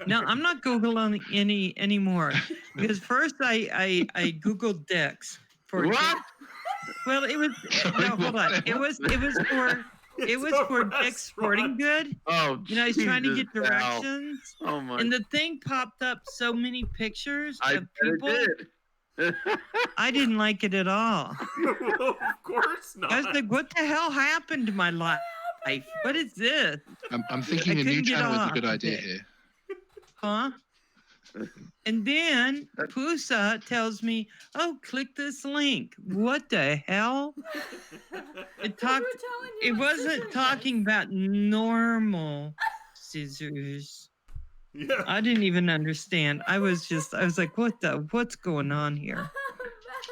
No, I'm not Googling any anymore because first I Googled dicks for. What? Well, it was no, hold on. It was for It's a for Dick's Sporting restaurant. Good. Oh, You know, I was trying to Jesus, get Val. directions, Oh my! and the thing popped up so many pictures I of bet it people did. I didn't like it at all. Well, of course not. I was like, what the hell happened to my life? What is this? I'm thinking a new couldn't get channel is a off good of idea it. here. Huh? And then Pusa tells me, "Oh, click this link." What the hell? It talked. telling you It what wasn't scissors talking is. about normal scissors. Yeah. I didn't even understand. I was like, what's going on here?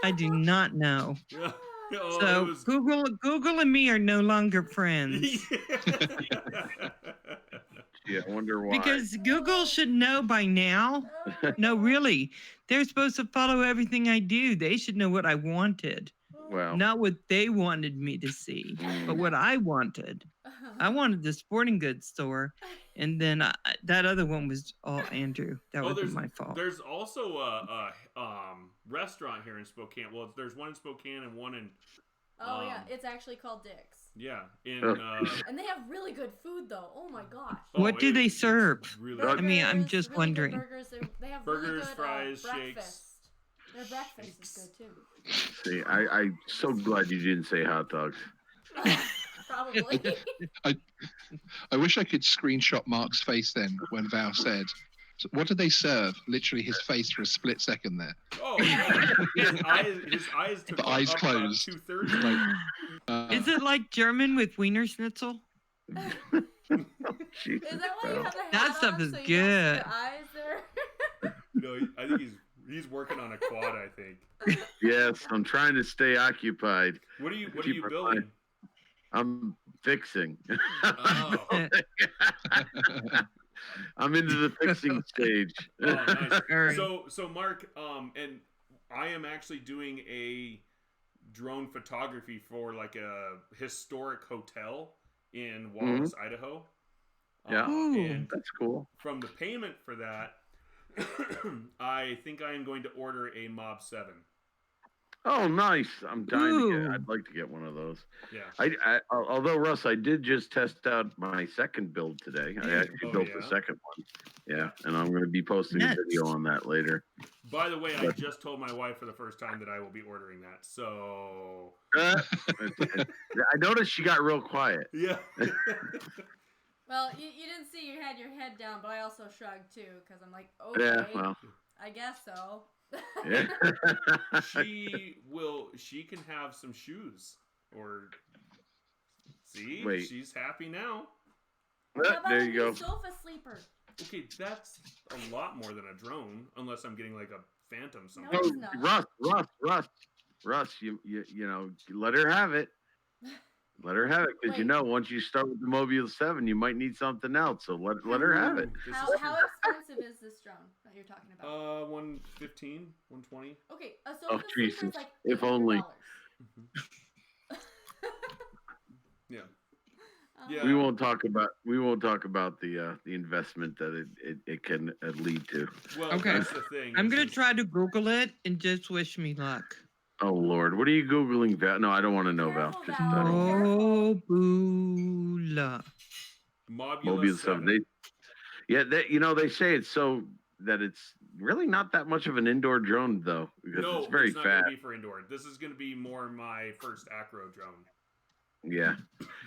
I do not know. Yeah. Oh, So it was... Google and me are no longer friends. Yeah, I wonder why. Because Google should know by now. Oh my No, God. really. They're supposed to follow everything I do. They should know what I wanted. Well, Not what they wanted me to see, but what I wanted. I wanted the sporting goods store. And then that other one was all Andrew. That wasn't my fault. There's also a restaurant here in Spokane. Well, there's one in Spokane and one in... Oh yeah, it's actually called Dick's. Yeah. And they have really good food though. Oh my gosh. What do they serve? Really I mean, I'm just really wondering. Good burgers. They have Burgers, really good, fries, breakfast. shakes. Their breakfast is good too. see, I'm so glad you didn't say hot dogs. Probably. I wish I could screenshot Mark's face then when Val said, "So what did they serve?" Literally his face for a split second there. Oh, his eyes took The eyes up closed. about 2/3. Like, Is it like German with Wiener Schnitzel? Is that why you have the hat That stuff on, is so you don't see good. your eyes there? No, I think he's working on a quad. I think. Yes, I'm trying to stay occupied. What are you Keep my building? mind. I'm fixing. Oh, I'm into the fixing stage. oh nice. All right. So Mark, and I am actually doing a drone photography for like a historic hotel in Wallace, Idaho. Yeah. Ooh. And That's cool. from the payment for that, I think I am going to order a Mob 7. Oh, nice. I'm dying to Ooh. get. I'd like to get one of those. Yeah. Although Russ, I did just test out my second build today. I actually built the second one. Yeah, and I'm going to be posting a video on that later. By the way, I just told my wife for the first time that I will be ordering that. So I noticed she got real quiet. yeah. Well, you didn't see you had your head down, but I also shrugged too, because I'm like, okay, Yeah, well, I guess so. yeah. She can have some shoes. Or see, Wait. she's happy now. How about There a you new go. sofa sleeper? Okay, that's a lot more than a drone, unless I'm getting like a Phantom somewhere. No, Oh, it's not. Russ, you know, let her have it. Let her have it, because you Wait. know, once you start with the Mobile 7, you might need something else. So let her have it. This How is true. expensive is this drone that you're talking about? 115, 120. Okay, a sofa Oh, sleeper Jesus. is like If only. $800. Yeah. Um, Yeah. We won't talk about the investment that it can lead to. Well, Okay. that's the thing. I'm is gonna is- try to Google it and just wish me luck. Oh Lord, what are you googling, Val? No, I don't want to know, Val. Careful, Just Val. I don't. Oh, boola. Mobula Mobile 7. 7. They say it's so that it's really not that much of an indoor drone though, because No, it's very it's not fast. gonna be for indoor. This is gonna be more my first acro drone. Yeah.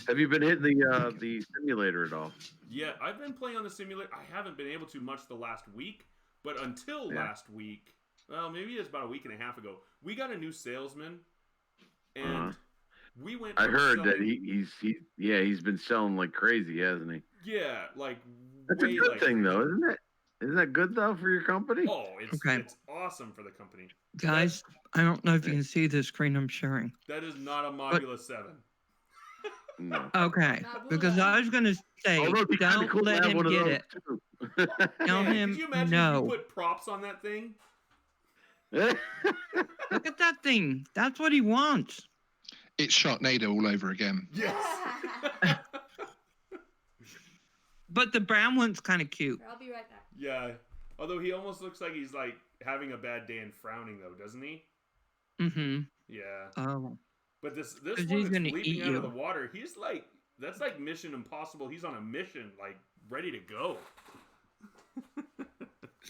Have you been hitting the simulator at all? Yeah, I've been playing on the simulator. I haven't been able to much the last week, but until Yeah. last week, well, maybe it's about a week and a half ago, we got a new salesman, and we went. I from heard that selling- he's been selling like crazy, hasn't he? Yeah, like That's a way good like thing though, crazy. isn't it? Isn't that good though for your company? Oh, Okay. it's awesome for the company. Guys, I don't know if you can see the screen I'm sharing. That is not a Mobula 7. No. Okay, Not because Bula. I was gonna say, Although it'd be kinda don't cool to let have him one of get those, it. too. Tell Man, him could you imagine no. if you put props on that thing? Look at that thing. That's what he wants. it's Sharknado all over again. Yes. But the brown one's kind of cute. I'll be right back. Yeah. Although he almost looks like he's like having a bad day and frowning though, doesn't he? Mm-hmm. Yeah. Oh. But this 'Cause one he's that's gonna leaping eat out of you. the water, he's like that's like Mission Impossible. He's on a mission, like ready to go.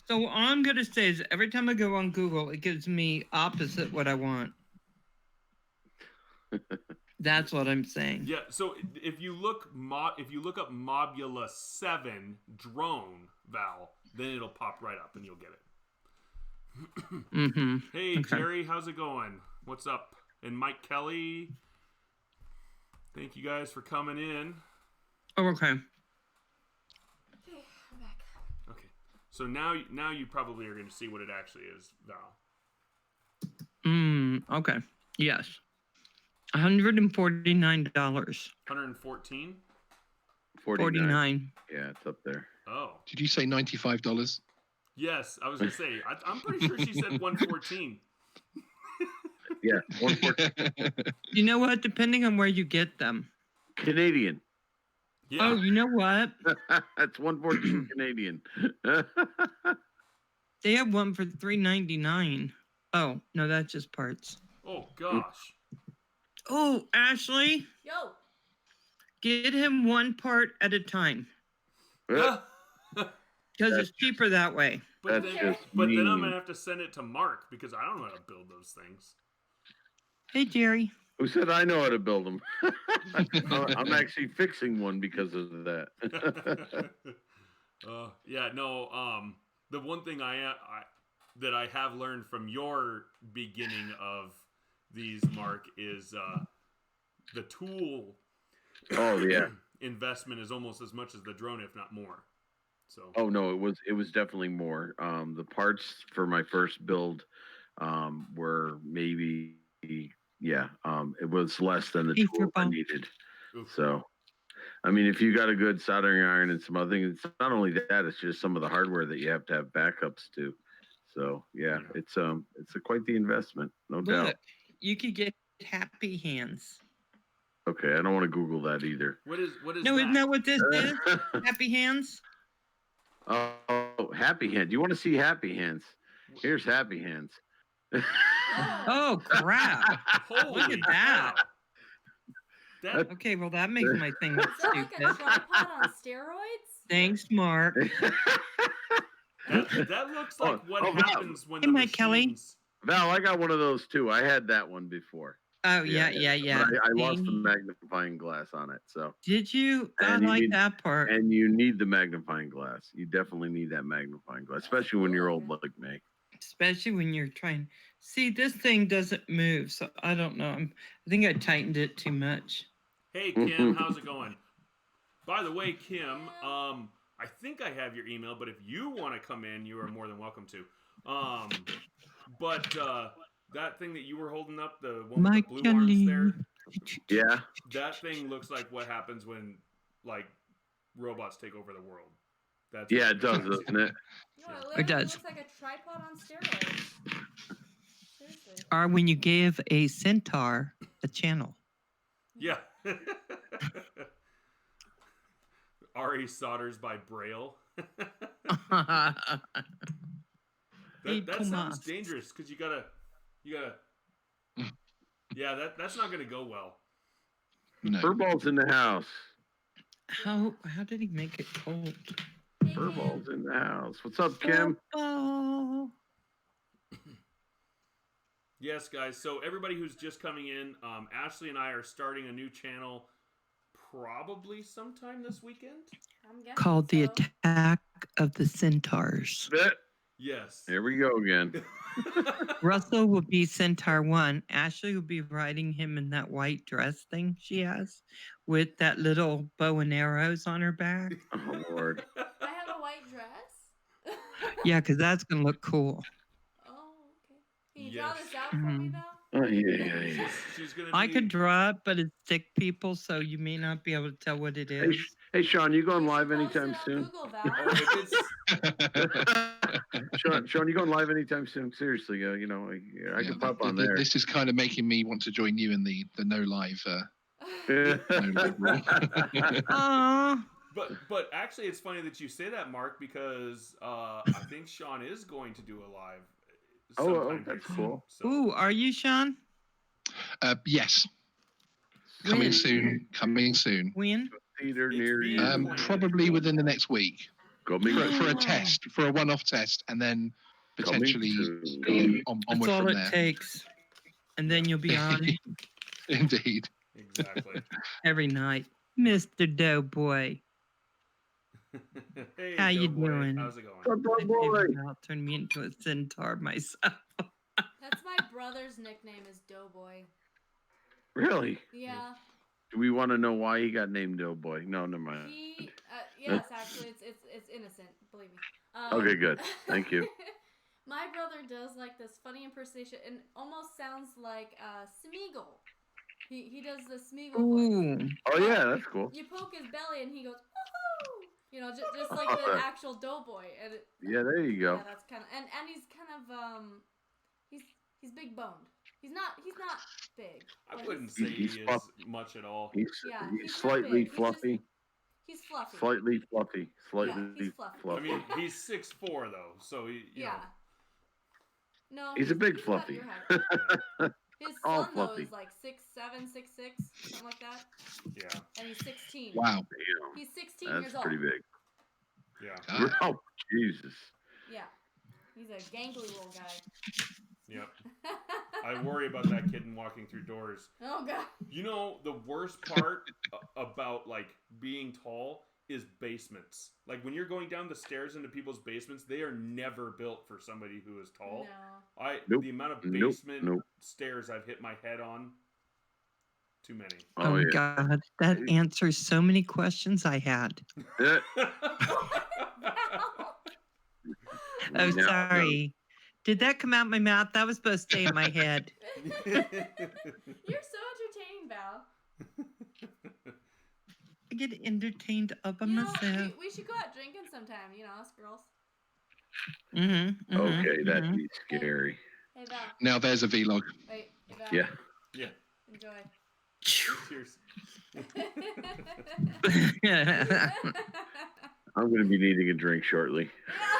So all I'm gonna say is every time I go on Google, it gives me opposite what I want. That's what I'm saying. Yeah. So if you look up Mobula 7 drone, Val, then it'll pop right up and you'll get it. Mm-hmm. Hey, Okay. Jerry, how's it going? What's up? And Mike Kelly, thank you guys for coming in. Oh, okay. Okay, I'm back. Okay, so now you probably are going to see what it actually is, Val. Okay. Yes. $149. 114. 49. Yeah, it's up there. Oh, Did you say $95? yes. I was going to say. I'm pretty sure she said 114. Yeah, 114 You know what? Depending on where you get them. Canadian. Yeah. Oh, you know what? That's 114 Canadian. They have one for $399. Oh, no, that's just parts. Oh gosh. Oh, Ashley, Yo. get him one part at a time because it's cheaper that way. But That's then, just but then I'm mean. gonna have to send it to Mark because I don't know how to build those things. Hey, Jerry. Who said I know how to build them? I'm actually fixing one because of that. Yeah, no. The one thing that I have learned from your beginning of these, Mark, is the tool. Oh yeah. Investment is almost as much as the drone, if not more. So. Oh no, it was definitely more. The parts for my first build were maybe it was less than the tool I needed. Oof. So I mean, if you got a good soldering iron and some other things, it's not only that, it's just some of the hardware that you have to have backups to. So yeah. It's quite the investment, no doubt. Look, you could get Happy Hands. Okay, I don't want to Google that either. What is No, that? isn't that what this is? Happy Hands? Oh, Happy Hand. You want to see Happy Hands? Here's Happy Hands. Oh, crap. Holy Look at that. cow. That Okay, well, that makes my thing look Is that like a stupid. tripod on steroids? Thanks, Mark. that looks like what happens when Hey, the Mike Kelly. machines. Val, I got one of those too. I had that one before. Oh, yeah. But I lost the magnifying glass on it. So Did you? I And you like need- that part. and you need the magnifying glass. You definitely need that magnifying glass, especially when you're old like me. Especially when you're trying. See, this thing doesn't move, so I don't know. I think I tightened it too much. Hey Kim, how's it going? By the way, Kim, I think I have your email, but if you want to come in, you are more than welcome to. But that thing that you were holding up, the one with the blue arms there, Yeah. that thing looks like what happens when like robots take over the world. That's Yeah, what it does, doesn't it? No, it It literally does. looks like a tripod on steroids. Seriously. Or when you give a centaur a channel. Yeah. Ari solders by Braille. That sounds dangerous because you gotta. Yeah, that's not gonna go well. No. Furball's in the house. How did he make it cold? Furball's in the house. What's up, Kim? Oh. Yes, guys. So everybody who's just coming in, Ashley and I are starting a new channel probably sometime this weekend. I'm guessing Called The so. Attack of the Centaurs. Yes. Here we go again. Russell will be Centaur 1. Ashley will be riding him in that white dress thing she has with that little bow and arrows on her back. Oh, Lord. I have a white dress. Yeah, because that's going to look cool. Oh, okay. Can you draw Yes. this out for me, Val? Oh, yeah. She's gonna. I be- could draw it, but it's thick people, so you may not be able to tell what it is. Hey, Sean, you going live Post it anytime on soon? Google, Oh, Val. if it's Sean, you going live anytime soon? Seriously, I can pop on there. This is kind of making me want to join you in the no live. Aw. But actually, it's funny that you say that, Mark, because I think Sean is going to do a live. Sometime that's very cool. soon, so. Ooh, are you, Sean? Yes, coming When? soon. Coming soon. When? Theater It's near being you. planned. Probably within the next week. Coming for a test, for a one-off test, and then potentially onward That's all from it there. takes. And then you'll be on Indeed. Exactly. every night. Mr. Doughboy. Hey, How you Doughboy, doing? how's it going? My favorite Val turned me into a centaur myself. That's my brother's nickname is Doughboy. Really? Yeah. Do we want to know why he got named Doughboy? No, never mind. Yes, actually, it's innocent. Believe me. Okay, good. Thank you. My brother does like this funny impersonation, and almost sounds like Smeagol. He does the Smeagol voice. Ooh. Oh yeah, that's cool. You poke his belly, and he goes, woohoo! You know, just like the actual Doughboy. And Yeah, there you go. yeah, that's kind of and he's kind of he's big boned. He's not big. I but wouldn't say he's he is fluff- much at all. He's Yeah, he's he's not slightly big. fluffy. He's fluffy. Slightly fluffy. Slightly he's fluffy. I mean, he's 6'4" though, so he, you Yeah. know. No, He's a big about fluffy. your height. His All son though fluffy. is like 6'7", 6'6", something like that, Yeah, and he's 16. Wow. Damn, He's 16 that's years old. pretty big. yeah, God. Oh Jesus! Yeah, he's a gangly little guy. yep. I worry about that kitten walking through doors. Oh god. You know, the worst part about like being tall is basements. Like when you're going down the stairs into people's basements, they are never built for somebody who is tall. No. Nope. The amount of Nope. basement Nope. stairs I've hit my head on, too many. Oh, yeah. God. That answers so many questions I had. Eh, Oh, no, sorry. Did that come out my mouth? That was supposed to stay in my head. You're so entertaining, Val. I get entertained up by You know, myself. we should go out drinking sometime. You know, us girls. Mm-hmm, no. Okay, that'd be scary. Hey Val. Now there's a vlog. Wait. Hey, Val. Yeah. Yeah. Enjoy. Cheers. I'm gonna be needing a drink shortly.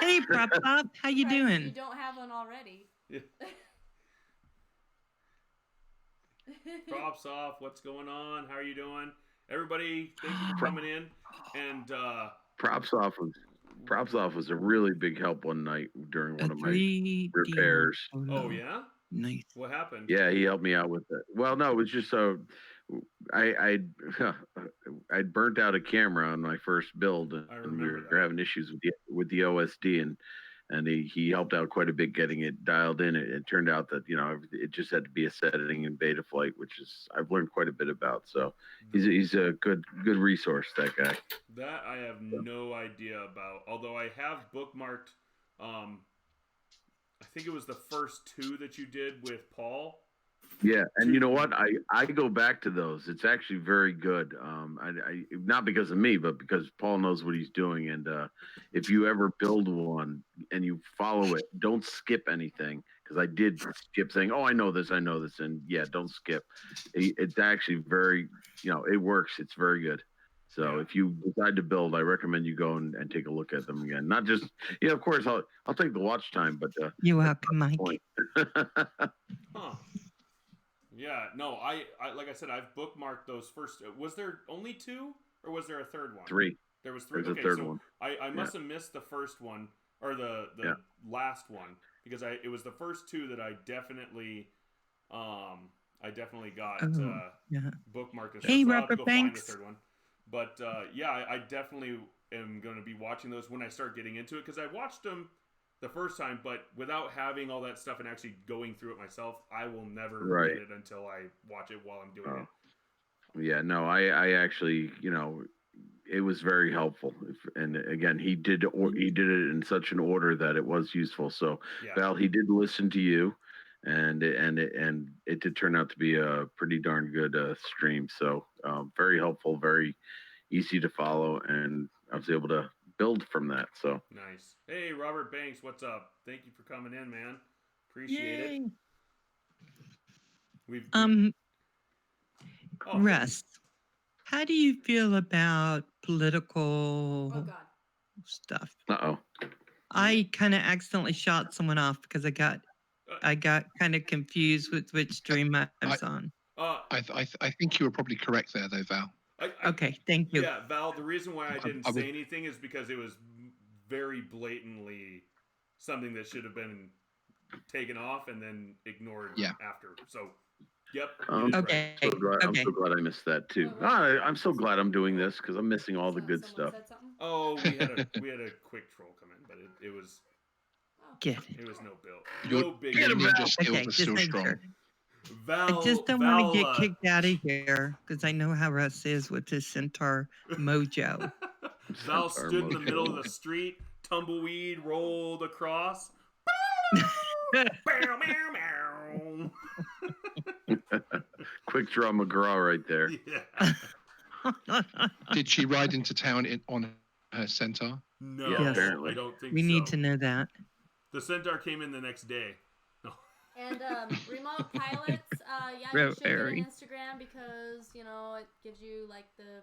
Hey, Prop Pop. How you Surprised doing? You don't have one already. Yeah. Props off. What's going on? How are you doing? Everybody, thank you for coming in. And Props off was a really big help one night during one of my 3D repairs. oh yeah, Nice. what happened? Yeah, he helped me out with that. Well, no, it was just so I'd burnt out a camera on my first build, I and we remember were that. having issues with the OSD, and he helped out quite a bit getting it dialed in. It turned out that it just had to be a setting in Betaflight, which is I've learned quite a bit about. So he's a good resource, that guy. That I have no idea about. Although I have bookmarked, I think it was the first two that you did with Paul. Yeah, and you know what? I go back to those. It's actually very good. I not because of me, but because Paul knows what he's doing. And if you ever build one and you follow it, don't skip anything. Because I did skip saying, "Oh, I know this," and yeah, don't skip. It's actually very, it works. It's very good. So if you decide to build, I recommend you go and take a look at them again. Not just, of course, I'll take the watch time, but You're welcome, Mike. Huh. Yeah, no, I like I said, I've bookmarked those first. Was there only two, or was there a third one? 3. There was 3. There's a Okay, third so one. I must have missed the first one or the last one because it was the first two that I definitely got bookmarked. And Hey, so I'll have to Robert go Banks. find the third one. But I definitely am going to be watching those when I start getting into it because I watched them the first time, but without having all that stuff and actually going through it myself, I will never get it until I watch it while I'm doing it. Yeah, no, I actually, it was very helpful. And again, he did it in such an order that it was useful. So, Val, he did listen to you, and it did turn out to be a pretty darn good stream. So, very helpful, very easy to follow, and I was able to build from that. So nice. Hey, Robert Banks, what's up? Thank you for coming in, man. Appreciate it. We've Russ, how do you feel about political stuff? I kind of accidentally shot someone off because I got kind of confused with which stream I was on. I think you were probably correct there, though, Val. Okay, thank you. Yeah, Val, the reason why I didn't say anything is because it was very blatantly something that should have been taken off and then ignored after. So, yep. Okay. I'm so glad I missed that too. I'm so glad I'm doing this because I'm missing all the good stuff. Oh, we had a quick troll come in, but it was Get it. it was no bill. Your No big ninja skills Okay, are just still make strong. sure. Val, I just don't want to get kicked out of here because I know how Russ is with his Centaur mojo. Val stood in the middle of the street, tumbleweed rolled across. Meow, meow, meow. Quick draw McGraw right there. Yeah. Did she ride into town on her Centaur? No, Yeah, apparently. I don't think We so. need to know that. The Centaur came in the next day. No. And remote pilots, you should get Very. an Instagram because it gives you like the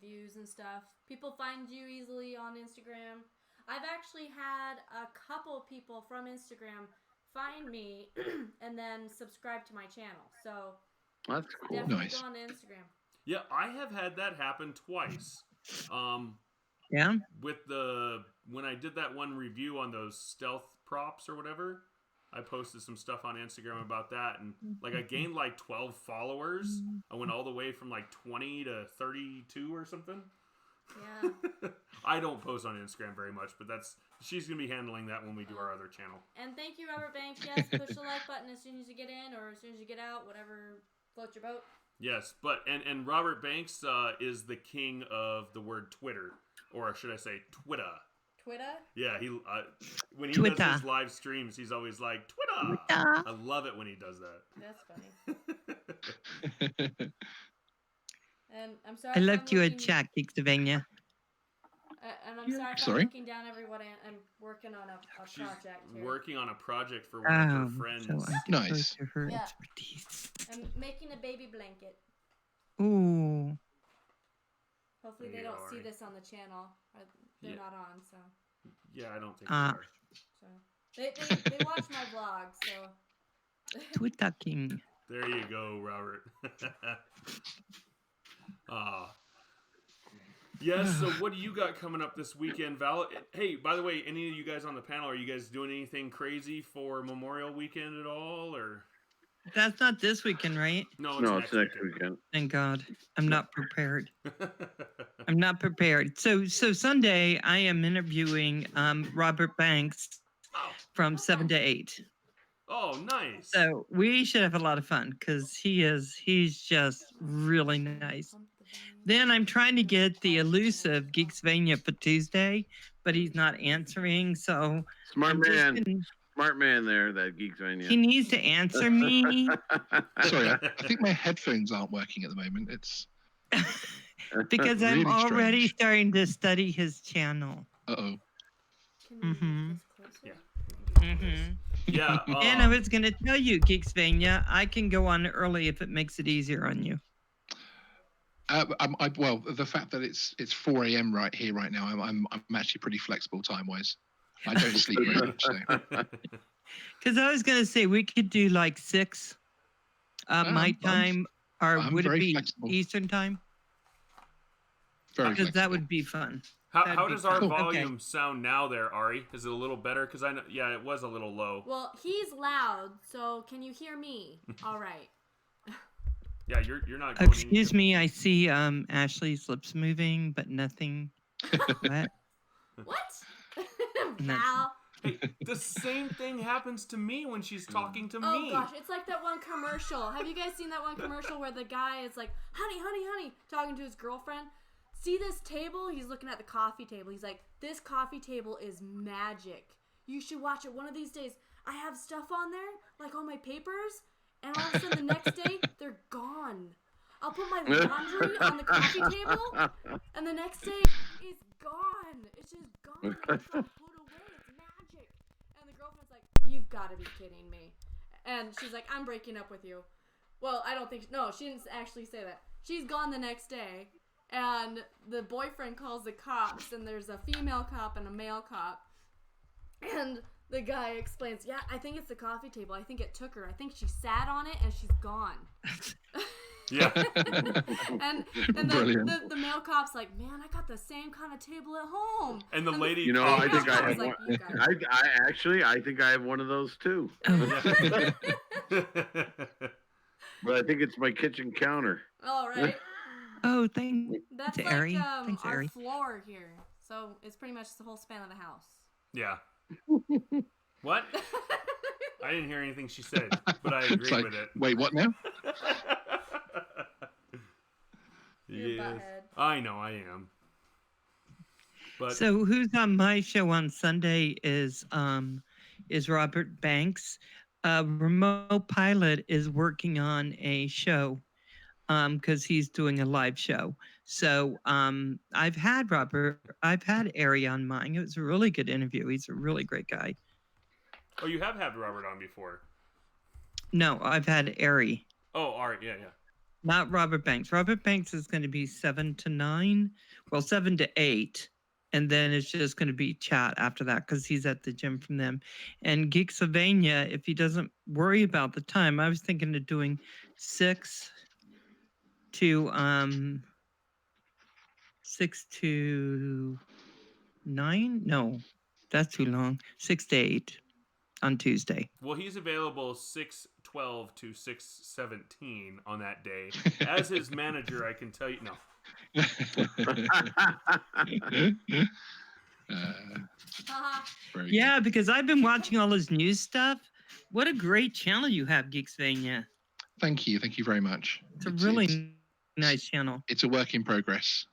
views and stuff. People find you easily on Instagram. I've actually had a couple people from Instagram find me and then subscribe to my channel. So That's cool. definitely Nice. go on to Instagram. Yeah, I have had that happen twice. Yeah. With when I did that one review on those stealth props or whatever, I posted some stuff on Instagram about that, and like I gained like 12 followers. I went all the way from like 20 to 32 or something. Yeah. I don't post on Instagram very much, but she's gonna be handling that when we do our other channel. And thank you, Robert Banks. Yes, push the like button as soon as you get in or as soon as you get out, whatever floats your boat. Yes, but and Robert Banks is the king of the word Twitter, or should I say Twitter? Twitter? Yeah, he when he Twitter. does his live streams, he's always like Twitter. Twitter. I love it when he does that. That's funny. And I'm sorry. I if left I'm you a looking- chat, Geeksylvania. And I'm sorry if Sorry? I'm looking down everyone. I'm working on a She's project here. working on a project for one of her Oh, friends. so I Nice. to her Yeah. expertise. I'm making a baby blanket. Ooh. Hopefully There they you don't go, see Ari. this on the channel. They're Yeah. not on, so Yeah, I don't think Ah. they are. they watch my vlog, so Twitter King. There you go, Robert. Yes, so what do you got coming up this weekend, Val? Hey, by the way, any of you guys on the panel, are you guys doing anything crazy for Memorial Weekend at all, or? That's not this weekend, right? No, It's next weekend. Thank God. I'm not prepared. I'm not prepared. So Sunday I am interviewing Robert Banks from 7 to 8. Oh, nice. So we should have a lot of fun because he's just really nice. Then I'm trying to get the elusive Geeksvania for Tuesday, but he's not answering. So Smart I'm just man. gonna- Smart man there, that Geeksvania. he needs to answer me Sorry, I think my headphones aren't working at the moment. It's because I'm Really already strange. starting to study his channel. uh-oh. can we Mhm. move this closer? Yeah. Hmm. Yeah. And I was going to tell you, Geeksvania, I can go on early if it makes it easier on you. Well, the fact that it's 4 a.m. right here right now, I'm actually pretty flexible time wise. I don't sleep very much, so Because I was going to say we could do like 6 my I'm- time, or I'm would it very be flexible. Eastern time? very Because flexible. that would be fun. How That'd be does our fun. Okay. volume sound now there, Ari? Is it a little better? Because I know, yeah, it was a little low. Well, he's loud, so can you hear me? All right. Yeah, you're not going Excuse me, I see Ashley's lips moving, but nothing. What? What? No. Val. Hey, the same thing happens to me when she's talking to Oh me. gosh, it's like that one commercial. Have you guys seen that one commercial where the guy is like, honey, honey, honey, talking to his girlfriend? See this table? He's looking at the coffee table. He's like, this coffee table is magic. You should watch it one of these days. I have stuff on there, like all my papers, and all of a sudden the next day, they're gone. I'll put my laundry on the coffee table, and the next day, it's gone. It's just gone. It's all put away. It's magic. And the girlfriend's like, you've got to be kidding me. And she's like, I'm breaking up with you. Well, I don't think, no, she didn't actually say that. She's gone the next day, and the boyfriend calls the cops, and there's a female cop and a male cop. And the guy explains, yeah, I think it's the coffee table. I think it took her. I think she sat on it, and she's gone. Yeah. and Brilliant. the male cop's like, man, I got the same kind of table at home. And the lady. You know, I think I was have like, one. "You guys." I think I have one of those too. Oh, But I think it's my kitchen counter. All right. oh, thanks, That's Ari. like Thanks, our Ari. floor here. So it's pretty much the whole span of the house. Yeah. What? I didn't hear anything she said, but I It's agree like, with it. wait, what now? You're Yes. butthead. I know I am. But So who's on my show on Sunday is Robert Banks. Remote Pilot is working on a show because he's doing a live show. So I've had Ari on mine. It was a really good interview. He's a really great guy. oh, you have had Robert on before. No, I've had Ari, Oh, all right, yeah. not Robert Banks. Robert Banks is going to be 7 to 9, well 7 to 8. And then it's just going to be chat after that because he's at the gym from them. And Geek Sylvania, if he doesn't worry about the time, I was thinking of doing 6 to 9. No, that's too long. 6 to 8 on Tuesday. Well, he's available 6:12 to 6:17 on that day. As his manager, I can tell you no. Haha. Very Yeah, because I've been watching all his news stuff. What a great channel you have, Geek Sylvania. good. Thank you very much. It's a really nice channel. It's a work in progress.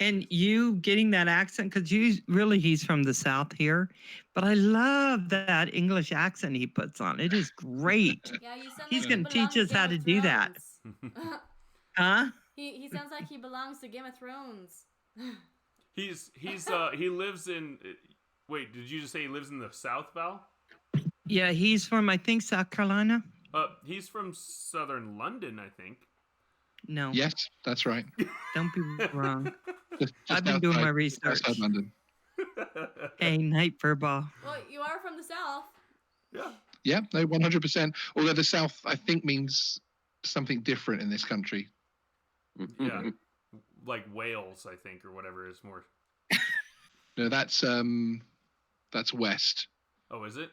And you getting that accent, because he's from the South here, but I love that English accent he puts on. It is great. Yeah, you sound He's like gonna you belong teach us to how Game to of do that. Thrones. Huh? He sounds like he belongs to Game of Thrones. He lives in. Wait, did you just say he lives in the South, Val? Yeah, he's from, I think, South Carolina. He's from southern London, I think. No, Yes, that's right. don't be wrong. Just I've been doing my outside- research. outside London. Hey, night furball. Well, you are from the South. Yeah. Yeah, no, 100%. Although the South, I think, means something different in this country. Yeah. Like Wales, I think, or whatever is more. No, that's West. Oh, is it?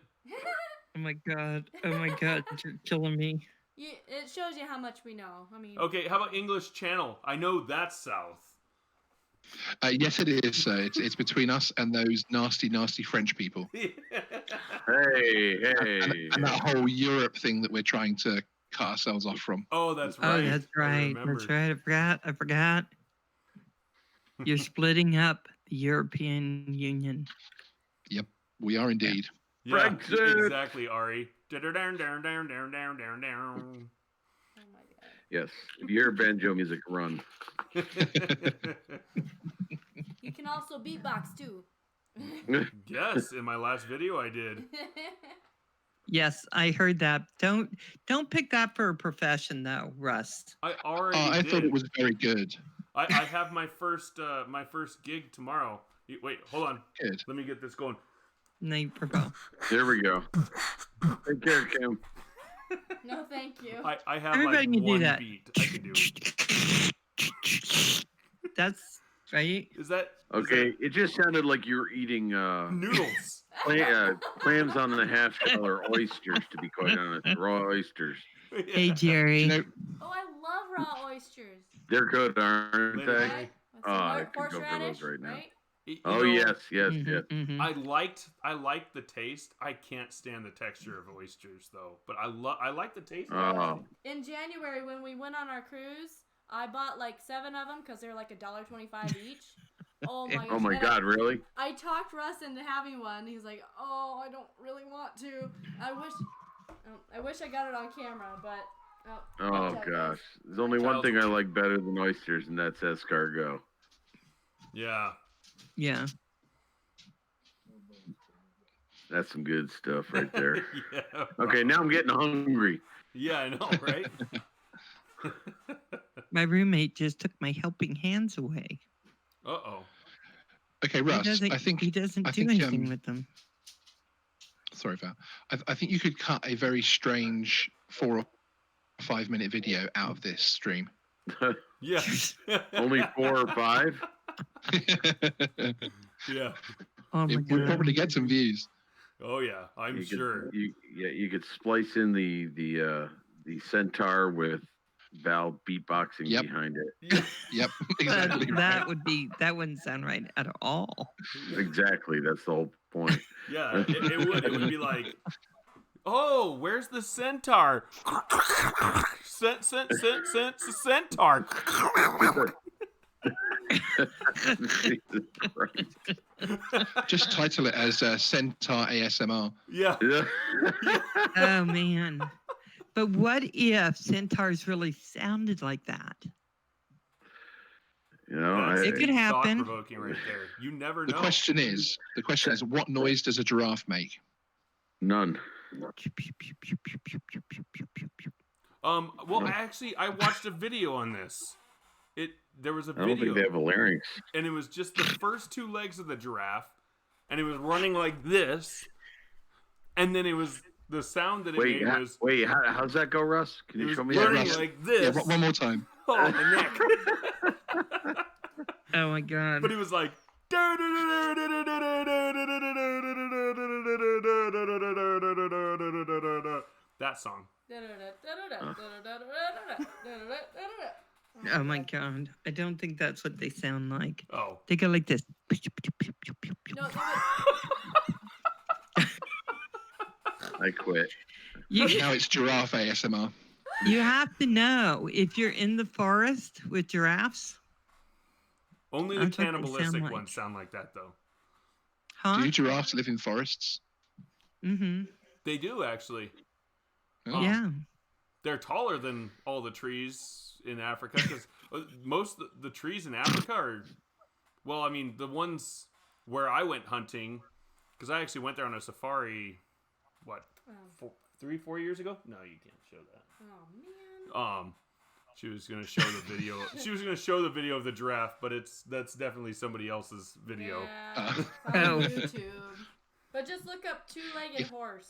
Oh my god. Oh my god. You're killing me. It shows you how much we know. I mean, Okay, how about English Channel? I know that's South. Yes, it is. It's between us and those nasty French people, Hey. and that whole Europe thing that we're trying to cut ourselves off from. Oh, that's right. Oh, that's I right. remembered. That's right. I forgot. You're splitting up the European Union. We are indeed. Yeah, Brexit. exactly, Ari. Down. oh my god. Yes. If you hear banjo music, run. You can also beatbox too. Yes, in my last video I did. Yes, I heard that. Don't pick that for a profession though, Russ. I already I did. thought it was very good. I have my first gig tomorrow. Wait, hold on. Good. Let me get this going. Night furball. There we go. Take care, Kim. No, thank you. I have Everybody like can do one that. beat I can do. That's right. Is that Okay, it just sounded like you were eating noodles? clams on the half shell or oysters, to be quite honest. Raw oysters. Hey Jerry. You know, Oh, I love raw oysters. They're good, aren't Later, they? Larry. Right? With Oh, some I could go for those horseradish, right now. right? You Oh, know, yes. Mhm, mhm. I liked the taste. I can't stand the texture of oysters though, but I like the taste. Oh. In January when we went on our cruise, I bought like 7 of them because they're like $1.25 each. Oh my gosh. Oh my And God, really? I talked Russ into having one. He's like, "Oh, I don't really want to. I wish I got it on camera, but I'll Oh tell you gosh. guys." There's only one Child's thing I play. like better than oysters, and that's escargot. Yeah. Yeah. That's some good stuff right there. Yeah. Okay, now I'm getting hungry. Yeah, I know, right? My roommate just took my helping hands away. Uh-oh. okay, He Russ. doesn't, I think. he doesn't I do think, anything with them. Sorry, Val. I think you could cut a very strange 4 or 5-minute video out of this stream. Yeah. Only 4 or 5. Yeah. Oh my We'll god. probably get some views. Oh yeah, I'm You sure. Could, you could splice in the Centaur with Val beatboxing Yep. behind it. Yep, exactly. That wouldn't sound right at all. Exactly. That's the whole point. Yeah, it would. It would be like, oh, where's the centaur? Centaur. Jesus Christ. Just title it as Centaur ASMR. Yeah. Yeah. Oh man. But what if centaurs really sounded like that? You know, That's It could happen. thought-provoking right there. You never The know. question is, what noise does a giraffe make? none. Well, I watched a video on this. There was a I don't video, think they have a larynx. and it was just the first 2 legs of the giraffe, and it was running like this, and then it was the sound that it made was how's that go, Russ? Can it you was show me running that? like this. Yeah, one more time. Oh, the neck. Oh my god. But it was like that song. Oh my god. I don't think that's what they sound like. Oh. They go like this. No, I quit. You, Now it's giraffe ASMR. you have to know if you're in the forest with giraffes. Only the That's what they sound cannibalistic like. ones sound like that, though. Huh? Do giraffes live in forests? Mm-hmm. They do, actually. Oh. Yeah. They're taller than all the trees in Africa, because most of the trees in Africa are, well, I mean, the ones where I went hunting, because I actually went there on a safari, what, 3-4 years ago? No, you can't show that. Oh man. She was gonna show the video. She was gonna show the video of the giraffe, but that's definitely somebody else's video. Yeah, it's on Oh. YouTube. But just look up 2-legged horse.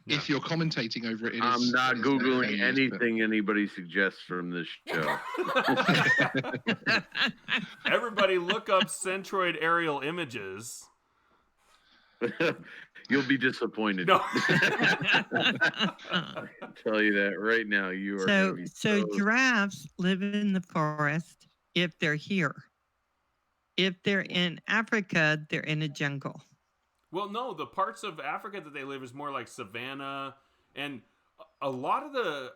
If you're commentating over it, I'm not it is Googling okay, anything anybody suggests from this show. Everybody, look up Centroid aerial images. You'll be disappointed. No. I tell you that right now. You are So, gonna be so giraffes live in the forest if they're here. If they're in Africa, they're in a jungle. Well, no, the parts of Africa that they live is more like savanna, and a lot of the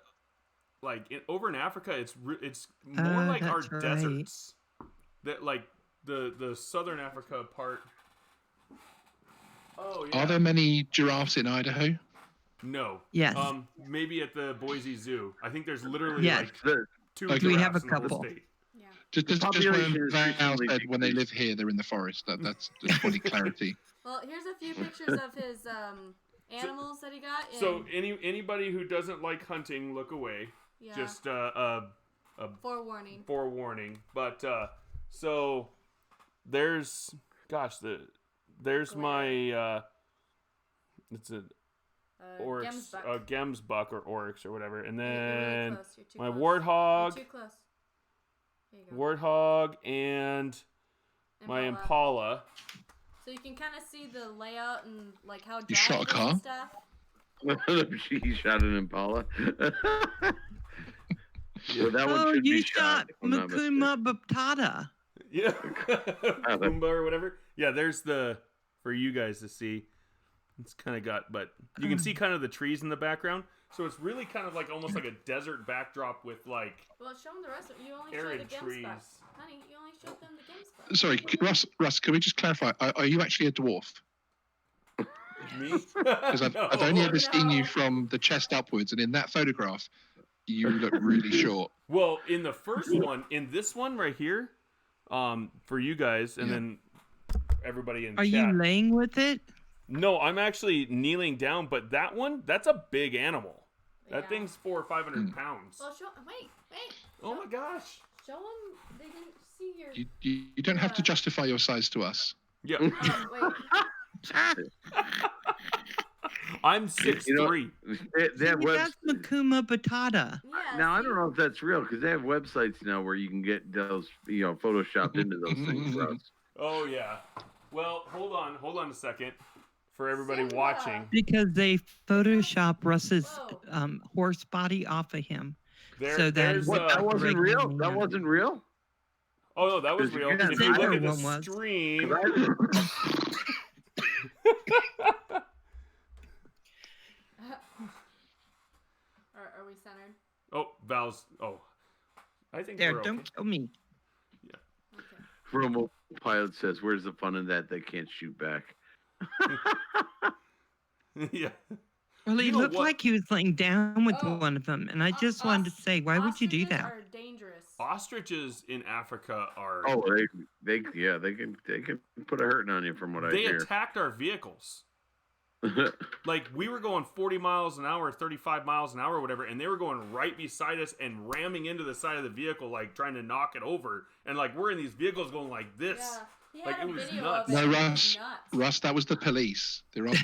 over in Africa, it's more like our that's right. deserts. That like the southern Africa part. Oh yeah. Are there many giraffes in Idaho? No. Yes. Maybe at the Boise Zoo. I think there's literally Yes. like 2 Okay. giraffes We have a in the whole couple. state. Yeah. Just population when is Val recently said when they live decreased. here, they're in the forest. That's just funny clarity. Well, here's a few pictures of his animals that he got. So anybody who doesn't like hunting, look away. yeah. Just Forewarning. forewarning. But so there's there's Glare. my it's a oryx, Gemsbuck. gemsbuck or oryx or whatever, and You're really then close. You're too my close. warthog, You're too close. There you go. warthog, and my impala. So you can kind of see the layout and like how dry You shot a it is car? and stuff. He shot an impala. So that one Oh, should you be shot if I'm not mistaken. Makuma Baptata. Yeah, Pumbaa or whatever. Yeah, there's for you guys to see. It's kind of got, but you can see kind of the trees in the background. So it's really kind of like almost like a desert backdrop with like Well, show them the rest of it. You only showed arid the trees. gemsbuck. Honey, you only showed them the gemsbuck. Sorry, Russ, can we just clarify? Are you actually a dwarf? Me? Because I've only ever seen you from the chest upwards, and in that photograph, you look really short. Well, in the first one, in this one right here, for you guys, and Yeah. then everybody in Are chat. you laying with it? No, I'm actually kneeling down, but that one, that's a big animal. That Yeah. thing's 400 or 500 pounds. Well, wait. Oh my gosh. Show them. They didn't see your. You don't have to justify your size to us. Yeah. Oh, wait. I'm 6'3". They have webs- That's Makuma Batata. Yeah. Now I see? don't know if that's real because they have websites now where you can get those, photoshopped into those things, Russ. Oh yeah. Well, hold on a second, for everybody Simba. watching. Because they Photoshop Russ's Whoa. horse body off of him. There, So that there's What? That wasn't regular real. man. That wasn't real. Oh no, that was Because real. again, If you look Zebra at the one was. stream, 'Cause Are we centered? oh, Val's. Oh, I think There, we're okay. don't kill me. Okay. Romo Pilot says, "Where's the fun in that? They can't shoot back." Yeah. Well, he You know looked what? like he was laying down with Oh. one of them, and I just wanted to say, why would you do Ostriches that? Are dangerous. Ostriches in Africa are. Oh, they can put a hurting on you from what I They hear. attacked our vehicles. Like we were going 40 miles an hour, 35 miles an hour, or whatever, and they were going right beside us and ramming into the side of the vehicle, like trying to knock it over. And like we're in these vehicles going like this. Yeah. He Like, had it a was video nuts. of it. No, and it was Russ. nuts. Russ, that was the police. They're on.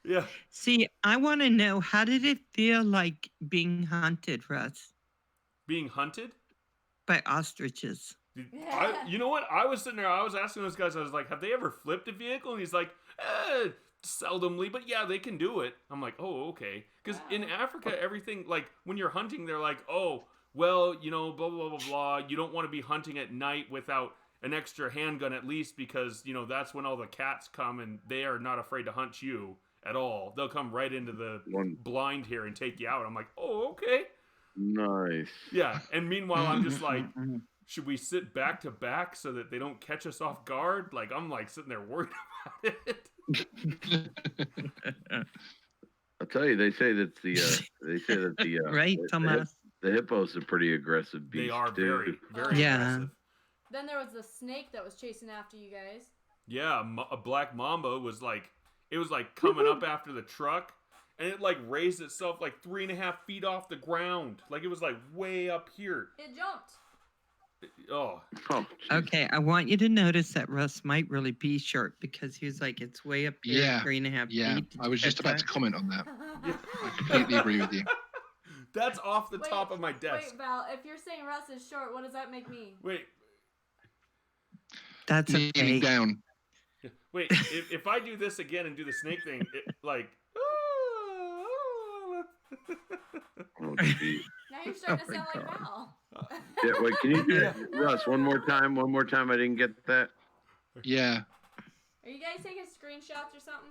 Yeah. See, I want to know, how did it feel like being hunted, Russ, Being hunted. by ostriches? You know what? I was sitting there. I was asking those guys. I was like, "Have they ever flipped a vehicle?" And he's like, "Seldomly, but yeah, they can do it." I'm like, "Oh, okay." Because in Africa, everything like when you're hunting, they're like, "Oh, well, blah blah blah blah. You don't want to be hunting at night without an extra handgun at least because that's when all the cats come and they are not afraid to hunt you at all. They'll come right into the blind here and take you out." I'm like, "Oh, okay." Nice. Yeah. And meanwhile, I'm just like, should we sit back to back so that they don't catch us off guard? Like I'm like sitting there worried about it. I'll tell you, they say that the Right, Thomas? the hippos are pretty aggressive beasts. They are too. very, very Yeah. aggressive. Then there was the snake that was chasing after you guys. Yeah, a black mamba was like, it was like coming up after the truck, and it like raised itself like 3.5 feet off the ground. Like it was like way up here. It jumped. Oh, Oh, geez. Okay, I want you to notice that Russ might really be short because he was like, it's way up here, Yeah, 3.5 Yeah, feet. Did I you was just catch about to that? comment on that. I completely agree with you. that's off the Wait, top of my desk. Wait, Val, if you're saying Russ is short, what does that make me? Wait, That's Kneeling okay. down. wait. if I do this again and do the snake thing, it like. Oh, geez. Now you're starting Oh to my sound like God. Val. Yeah, wait, can you do it, Russ, one more time? One more time. I didn't get that. Yeah. Are you guys taking screenshots or something?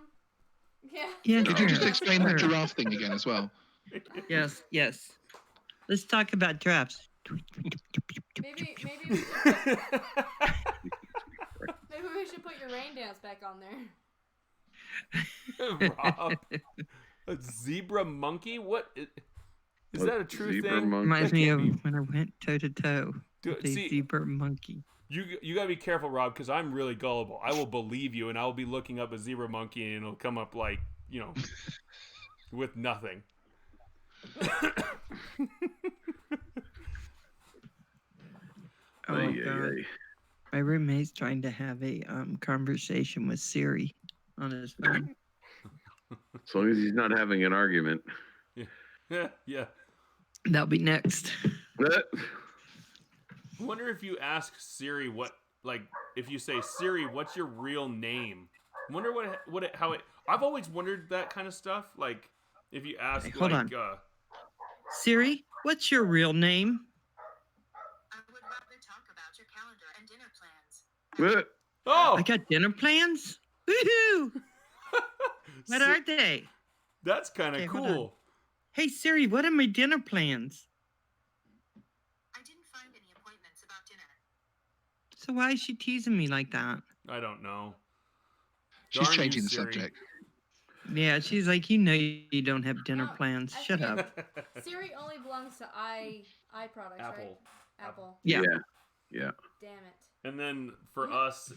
Yeah. Yes, Could you just sir. explain that Sure. giraffe thing again as well? Yes, yes. Let's talk about giraffes. Maybe we should put your rain dance back on there. Rob, a zebra monkey? What is that a true Zebra thing? monkey? Reminds That me can't of be. when I went toe to toe Do- with a see- zebra monkey. You gotta be careful, Rob, because I'm really gullible. I will believe you, and I'll be looking up a zebra monkey, and it'll come up like with nothing. Oh Ay, my ay, God. ay. My roommate's trying to have a conversation with Siri on his phone. As long as he's not having an argument. Yeah. That'll be next. I wonder if you ask Siri if you say, Siri, what's your real name? I wonder how it. I've always wondered that kind of stuff. Like if you ask, Hey, hold on. uh, Siri, what's your real name? I would rather talk about your calendar and dinner plans. oh, I got dinner plans? Woohoo! What are they? That's kind of Okay, hold on. cool. Hey Siri, what are my dinner plans? I didn't find any appointments about dinner. So why is she teasing me like that? I don't know. She's Darn you, changing the Siri. subject. Yeah, she's like, you don't have dinner Oh, plans. I Shut think- up. Siri only belongs to i products, right? Apple. Apple. Yeah. Yeah. Damn it. And then for us,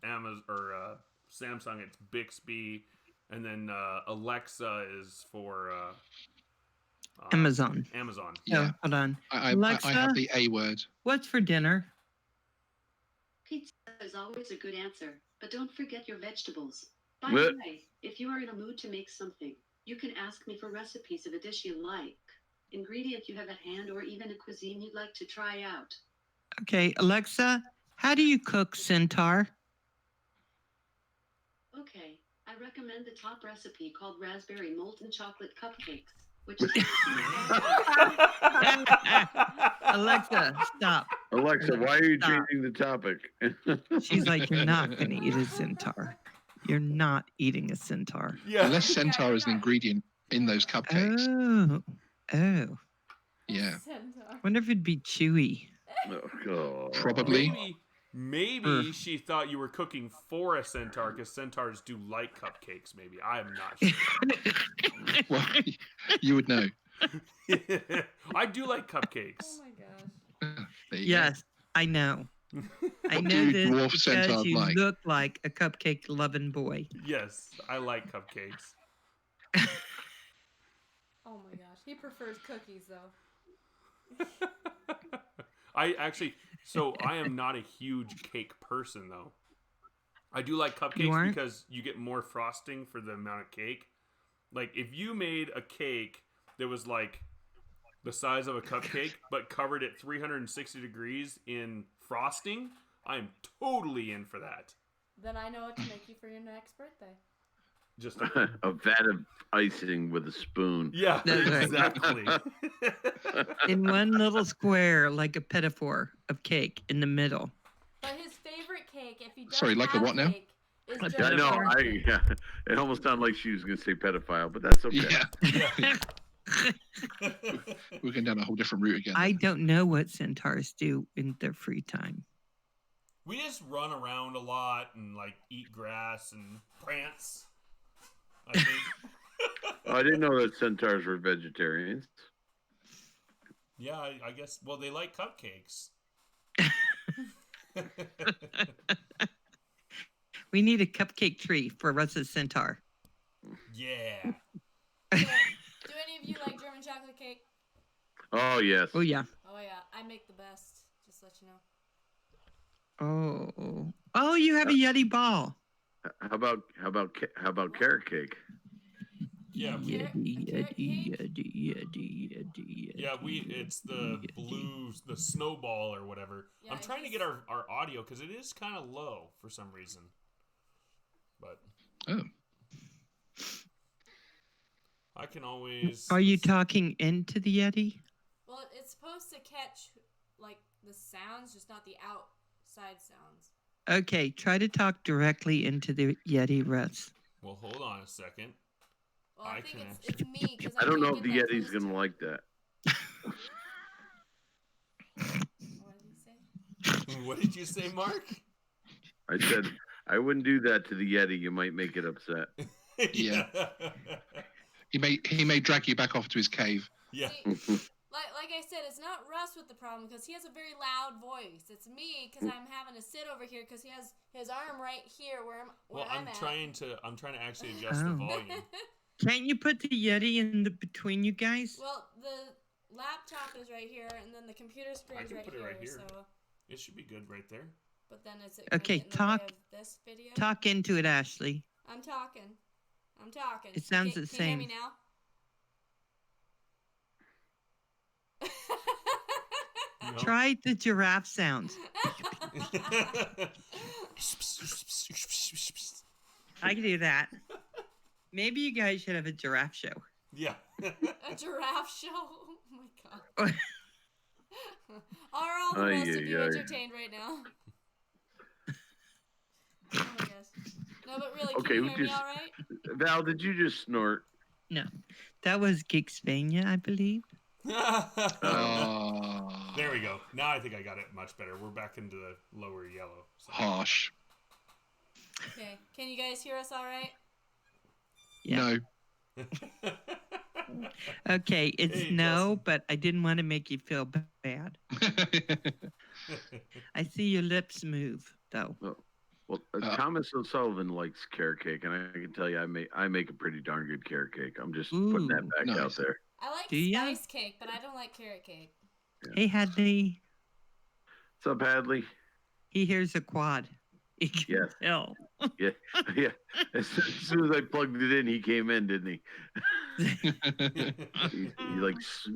Amazon or Samsung, it's Bixby, and then Alexa is for Amazon. Amazon. Yeah. Oh, hold on. I Alexa? have the A word. What's for dinner? Pizza is always a good answer, but don't forget your vegetables. By the way, if you are in a mood to make something, you can ask me for recipes of a dish you like, ingredient you have at hand, or even a cuisine you'd like to try out. Okay, Alexa, how do you cook centaur? Okay, I recommend the top recipe called raspberry molten chocolate cupcakes, which is Alexa, stop. Alexa, why are you Stop. changing the topic? She's like, you're not going to eat a centaur. You're not eating a centaur. Yeah. Unless centaur is an ingredient in those cupcakes. Oh. Yeah. Centaur. Wonder if it'd be chewy. Oh, God. Probably. Maybe she thought you were cooking for a centaur because centaurs do like cupcakes. Maybe I'm not sure. Well, you would know. I do like cupcakes. Oh my gosh. There you Yes, I know. I What know do this dwarf because centaurs you like? look like a cupcake loving boy. Yes, I like cupcakes. Oh my gosh. He prefers cookies though. I am not a huge cake person though. I do like You cupcakes aren't? because you get more frosting for the amount of cake. Like if you made a cake that was like the size of a cupcake but covered at 360 degrees in frosting, I'm totally in for that. Then I know what to make you for your next birthday. Just A vat of icing with a spoon. yeah, That's right. exactly. In one little square, like a pedophore of cake in the middle. But his favorite cake, if he does Sorry, like a have what now? cake, is A just I know. pedophile. It almost sounded like she was going to say pedophile, but that's okay. Yeah. We're going down a whole different route again. I don't know what centaurs do in their free time. We just run around a lot and like eat grass and prance. I think. I didn't know that centaurs were vegetarians. Yeah, I guess. Well, they like cupcakes. We need a cupcake tree for Russ's centaur. Yeah. Do any of you like German chocolate cake? Oh, yes. Oh yeah. Oh yeah, I make the best. Just to let you know. Oh, you have a Yeti ball. How about carrot cake? Yeah. Carrot cake? Yeah, it's the blues, the snowball or whatever. Yeah, I'm trying to get our audio because it is kind of low for some reason. But Oh. I can always. Are you talking into the Yeti? Well, it's supposed to catch like the sounds, just not the outside sounds. Okay, try to talk directly into the Yeti, Russ. Well, hold on a second. Well, I I think can it's me because I don't know if the Yeti's going to to like that. What did he say? What did you say, Mark? I said, I wouldn't do that to the Yeti. You might make it upset. Yeah. He may drag you back off to his cave. Yeah. See, like I said, it's not Russ with the problem because he has a very loud voice. It's me because I'm having to sit over here because he has his arm right here where I'm at. trying to actually adjust the volume. Can't you put the Yeti in the between you guys? Well, the laptop is right here, and then the computer screen's can right, put it right here. So, It should be good right there. but then is it gonna Okay, get in the way talk- of this video? Talk into it, Ashley. I'm talking. It sounds the Can you hear me same. now? No. Try the giraffe sounds. I can do that. Maybe you guys should have a giraffe show. Yeah. A giraffe show? Oh my god. Are all the rest of you entertained right now? Oh my gosh. No, but really, Okay, can we you hear me just- all right? Val, did you just snort? No, that was Geeksmania, I believe. Oh, There we go. Now I think I got it much better. We're back into the lower yellow. So. harsh. Okay, can you guys hear us all right? Yeah. No. Okay, it's Hey, no, but I didn't want to make you feel bad. I see your lips move, though. Well, Thomas O'Sullivan likes carrot cake, and I can tell you, I make a pretty darn good carrot cake. I'm just putting that Ooh, back out nice. there. I like Do ya? spice cake, but I don't like carrot cake. Hey, Hadley. What's up, Hadley? He hears a quad. You can Yes. tell. Yeah, yeah. As soon as I plugged it in, he came in, didn't he?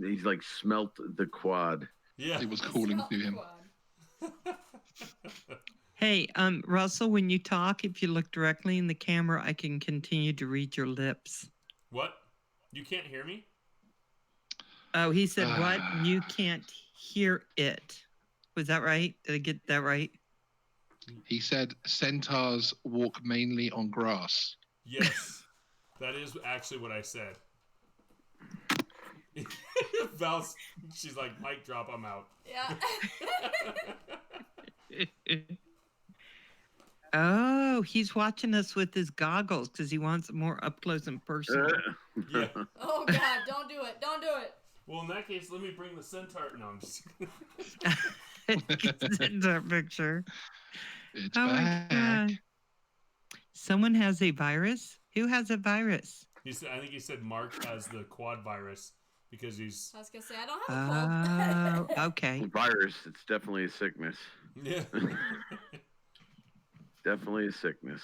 He's like smelt the quad. Yeah. It was calling to him. Hey, Russell, when you talk, if you look directly in the camera, I can continue to read your lips. What? You can't hear me? Oh, he said what? You can't hear it. Was that right? Did I get that right? He said centaurs walk mainly on grass. Yes. That is actually what I said. Val's, she's like, mic drop, I'm out. Yeah. Oh, he's watching us with his goggles because he wants more up close and personal. Yeah. Oh God! Don't do it! Don't do it! Well, in that case, let me bring the centaur. No, I'm just Centaur picture. It's Oh my back. God. Someone has a virus? Who has a virus? He said, I think he said Mark has the quad virus because he's. I was gonna say I don't have a cold. Oh, okay. Virus. It's definitely a sickness. Yeah. Definitely a sickness.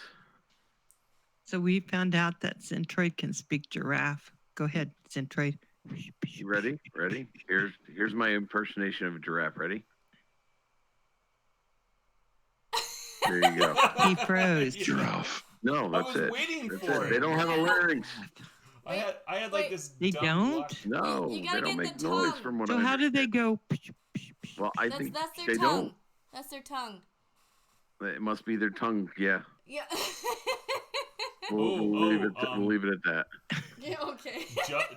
So we found out that Centroid can speak giraffe. Go ahead, Centroid. You ready? Ready? Here's my impersonation of a giraffe. Ready? There you go. He froze. Giraffe. No, I that's was it. waiting That's for it. it. They don't have a larynx. I had like this. They dumb don't? luck. No, You they gotta don't get make the noise tongue. from what So I how do they understand. go? Well, I think That's their they tongue. That's their tongue. don't. It must be their tongue. Yeah. Yeah. We'll leave it at that. Yeah. Okay.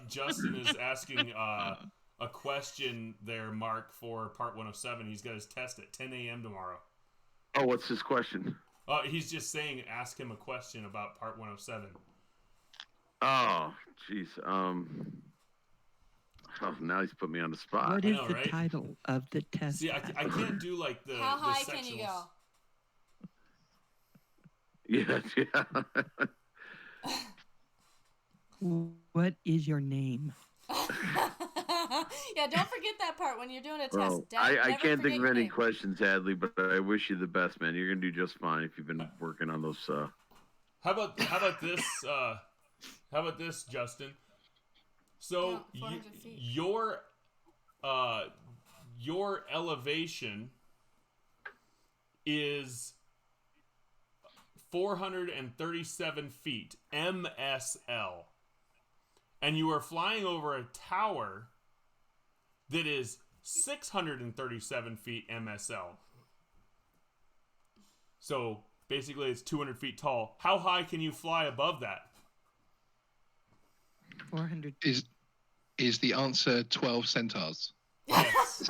Justin is asking a question there, Mark, for part 107. He's got his test at 10 a.m. tomorrow. Oh, what's his question? He's just saying, ask him a question about part 107. Oh, jeez. Oh, now he's put me on the spot. What I is know, the right? title of the test? See, I can't do like the. How high the can you sectionals. Yes, yeah. What is your name? Yeah, don't forget that part when you're doing a test. Well, I Never can't forget think of your any name. questions, Hadley, but I wish you the best, man. You're gonna do just fine if you've been working on those. How about this? How about this, Justin? So Yeah, 400 feet. your elevation is 437 feet MSL, and you are flying over a tower that is 637 feet MSL. So basically, it's 200 feet tall. How high can you fly above that? 400. Is the answer 12 centaurs? Yes.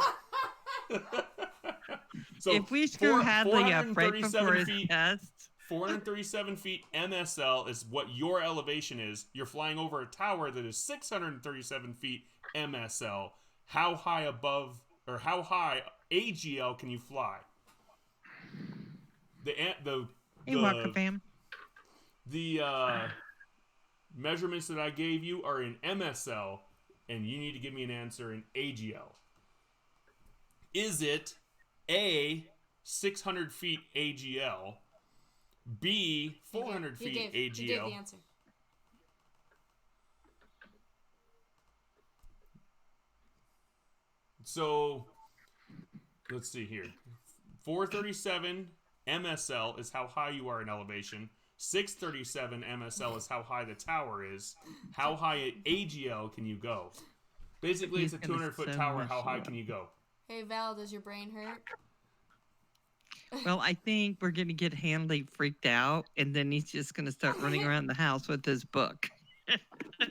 So If we screw Hadley up right 437 before his feet, test, 437 feet MSL is what your elevation is. You're flying over a tower that is 637 feet MSL. How high above, or how high AGL can you fly? hey, Walker fam. The measurements that I gave you are in MSL, and you need to give me an answer in AGL. Is it A, 600 feet AGL, B, 400 feet AGL? You gave the answer. So, let's see here. 437 MSL is how high you are in elevation. 637 MSL is how high the tower is. How high AGL can you go? Basically, it's a 200-foot tower. How high can you go? Hey Val, does your brain hurt? Well, I think we're going to get Hanley freaked out, and then he's just going to start running around the house with his book.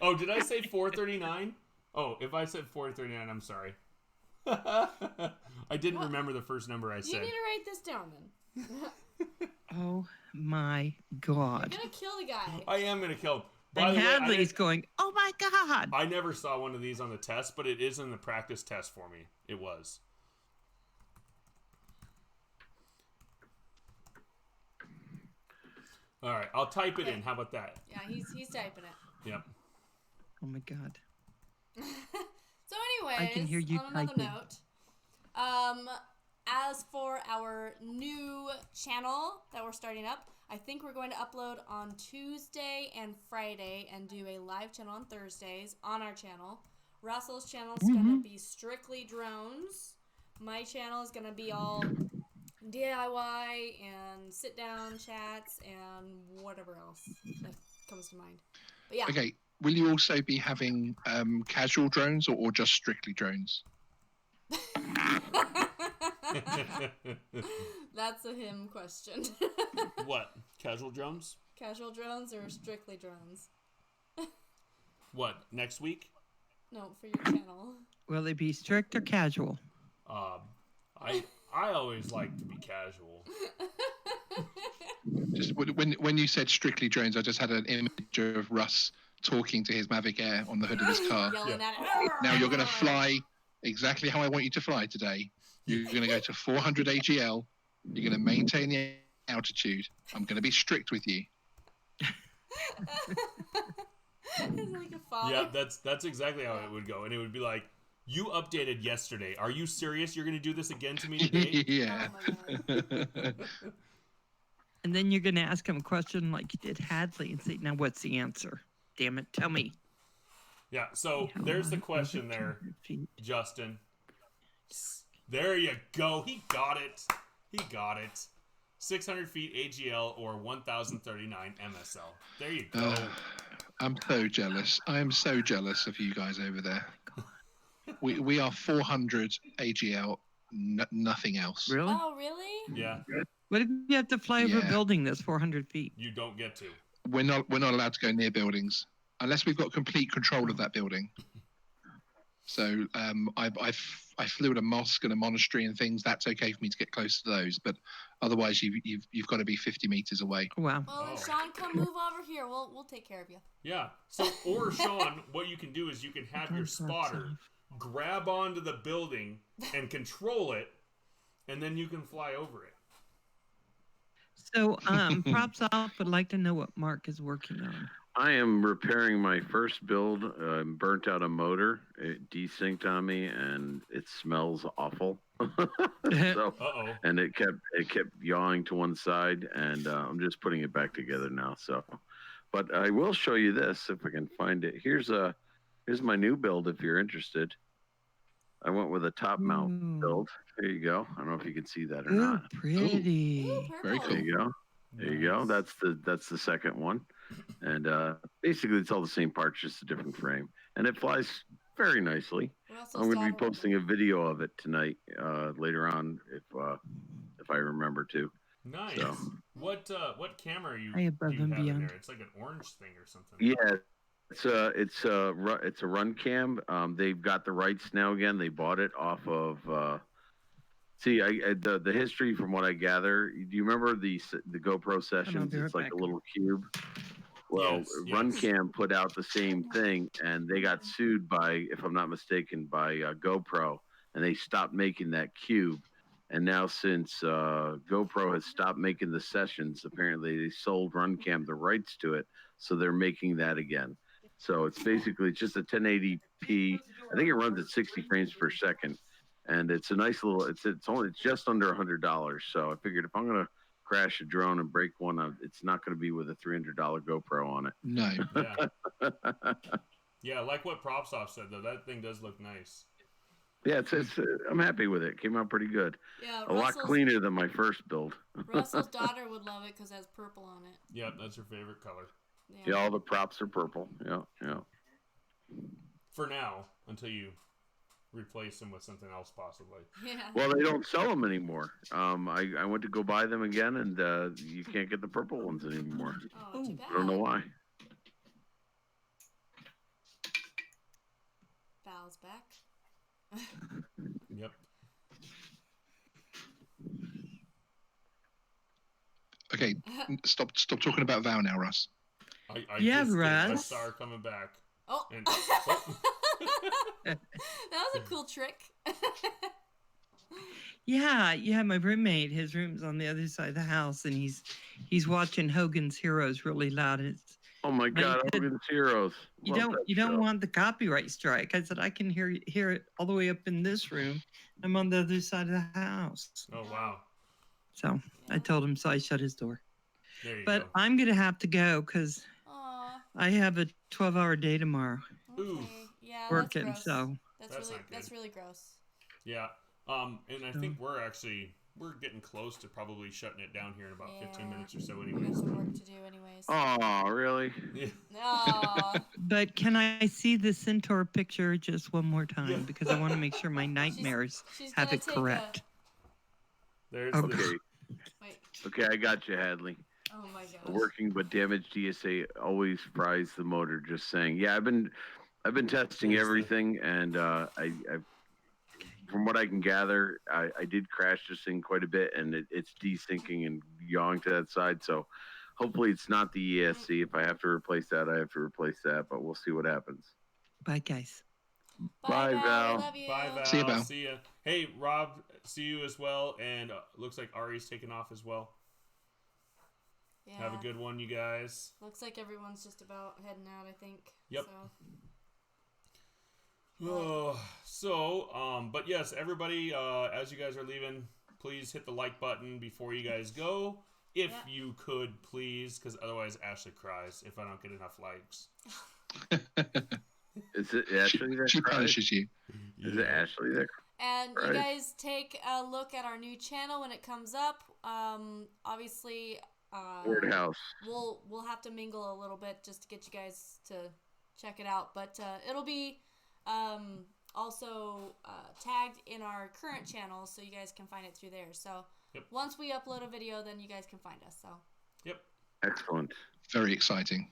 Oh, did I say 439? Oh, if I said 439, I'm sorry. I didn't remember the first number I You said. need to write this down then. Oh my God. You're gonna kill the guy. I am going to kill him. By And the way, Hadley's going, oh my God. I never saw one of these on the test, but it is in the practice test for me. It was. All right, I'll type it in. How about that? Yeah, he's typing it. Yep. Oh my God. So anyways, I can hear you on another typing. note, as for our new channel that we're starting up, I think we're going to upload on Tuesday and Friday and do a live channel on Thursdays on our channel. Russell's channel is going to be strictly drones. My channel is going to be all DIY and sit down chats and whatever else that comes to mind. But yeah. Okay. Will you also be having casual drones or just strictly drones? That's a him question. What? Casual drones? Casual drones or strictly drones? What? Next week? No, for your channel. Will they be strict or casual? I always like to be casual. Just when you said strictly drones, I just had an image of Russ talking to his Mavic Air on the hood of his car. Yelling at it. Now you're going to fly exactly how I want you to fly today. You're going to go to 400 AGL. You're going to maintain the altitude. I'm going to be strict with you. It's like a father. Yeah, that's exactly how it would go. And it would be like, you updated yesterday. Are you serious? You're going to do this again to me today? Yeah. Oh my God. And then you're going to ask him a question like you did Hadley and say, now what's the answer? Damn it, tell me. Yeah, so there's the question there, Justin. There you go. He got it. 600 feet AGL or 1,039 MSL. There you go. I'm so jealous. I am so jealous of you guys over there. We are 400 AGL, nothing else. Really? Oh, really? Yeah, What if you have to fly over a Yeah. building that's 400 feet? you don't get to. We're not allowed to go near buildings unless we've got complete control of that building. So I flew at a mosque and a monastery and things. That's okay for me to get close to those, but otherwise you've got to be 50 meters away. Wow. Well, then Oh. Sean, come move over here. We'll take care of you. Yeah. So, or Sean, what you can do is you can have your spotter grab onto the building and control it, and then you can fly over it. So, props off would like to know what Mark is working on. I am repairing my first build. Burnt out a motor. It desynced on me, and it smells awful. So, Uh-oh. and it kept yawing to one side, and I'm just putting it back together now. So, but I will show you this if I can find it. Here's my new build if you're interested. I went with a top mount build. There you go. I don't know if you can see that or Ooh, not. pretty. Ooh, Very purple. cool. There you go. There you go. That's the second one, and basically it's all the same parts, just a different frame, and it flies very nicely. Russell's I'm going to be daughter- posting a video of it tonight, later on, if I remember to. Nice. So. What camera are you, High above do you and have in beyond. there? It's like an orange thing or something. Yeah, it's a run cam. They've got the rights now again. They bought it off of. The history from what I gather. Do you remember the GoPro sessions? be right It's like back. a little cube. Well, Yes, yes. RunCam put out the same thing, and they got sued by, if I'm not mistaken, by GoPro, and they stopped making that cube. And now, since GoPro has stopped making the sessions, apparently they sold RunCam the rights to it, so they're making that again. So it's basically just a 1080p. I think it runs at 60 frames per second, and it's a nice little. It's just under $100. So I figured if I'm gonna crash a drone and break one, it's not going to be with a $300 GoPro on it. No. Yeah. Yeah, like what Propsoft said though, that thing does look nice. Yeah, it's I'm happy with it. It came out pretty good. Yeah, A lot Russell's, cleaner than my first build. Russell's daughter would love it because it has purple on it. Yeah, that's her favorite color. Yeah, all the props are purple. Yeah. For now, until you replace them with something else, possibly. Yeah. Well, they don't sell them anymore. I went to go buy them again, and you can't get the purple ones anymore. Oh, too bad. I don't know why. Val's back. Yep. Okay, stop talking about Val now, Russ. I Yeah, just did. I Russ. saw her coming back. Oh. And, That was a cool trick. Yeah, my roommate, his room's on the other side of the house, and he's watching Hogan's Heroes really loud. Oh my But God, you said Hogan's Heroes. you Love don't that you don't show. want the copyright strike. I said I can hear it all the way up in this room. I'm on the other side of the house. Oh wow. So I told him, so I shut his door. There you But go. I'm gonna have to go because Aw. I have a 12-hour day tomorrow Ooh. Okay. Yeah, working. that's gross. So That's not good. That's really gross. Yeah. And I think we're getting close to probably shutting it down here in about 15 minutes or so We got anyways. some work to do anyways. Oh, really? Yeah. Aw. but can I see the centaur picture just one more time Yeah. because I want to make sure my nightmares She's have gonna it take correct. There's Okay. Okay. Wait. Okay, I got you, Hadley. Oh my A gosh. working but damaged DSA always fries the motor. Just saying. Yeah, I've been testing There's everything, and I've from what I can gather, I did crash this thing quite a bit, and it's desyncing and yawing to that side. So hopefully it's not the ESC. If I have to replace that, I have to replace that. But we'll see what happens. Bye, guys. Bye, Val. Val. We love you. Bye, Val. See you, Val. See ya. Hey, Rob, see you as well. And looks like Ari's taking off as well. Yeah. Have a good one, you guys. Looks like everyone's just about heading out, I think. Yep. So. But yes, everybody, as you guys are leaving, please hit the like button before you guys go. If you could, please, because otherwise Ashley cries if I don't get enough likes. Is it Ashley that She cries? punishes you. Is it Ashley that And Right. you guys take a look at our new channel when it comes up. Obviously, Courthouse? we'll have to mingle a little bit just to get you guys to check it out. But it'll be also tagged in our current channel, so you guys can find it through there. So once we upload a video, then you guys can find us. So Excellent. Very exciting.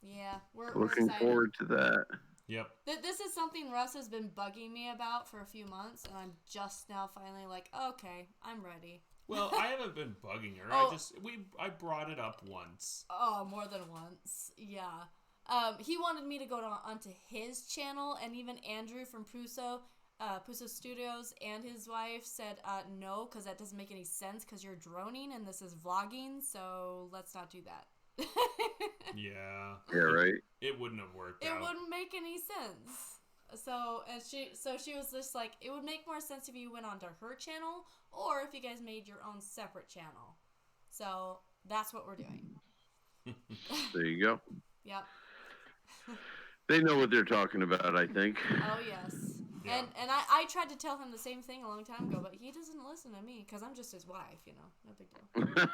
yeah, we're Looking excited. forward to that. Yep. This is something Russ has been bugging me about for a few months, and I'm just now finally like, okay, I'm ready. Well, I haven't been bugging her. Oh. I brought it up once. Oh, more than once. Yeah. He wanted me to go onto his channel, and even Andrew from Puso Studios and his wife said, no, because that doesn't make any sense because you're droning and this is vlogging, so let's not do that. Yeah. Yeah, right. It wouldn't have worked It out. wouldn't make any sense. So she was just like, it would make more sense if you went onto her channel or if you guys made your own separate channel. So that's what we're doing. There you go. Yep. They know what they're talking about, I think. Oh yes. Yeah. And I tried to tell him the same thing a long time ago, but he doesn't listen to me because I'm just his wife, you know. No big deal.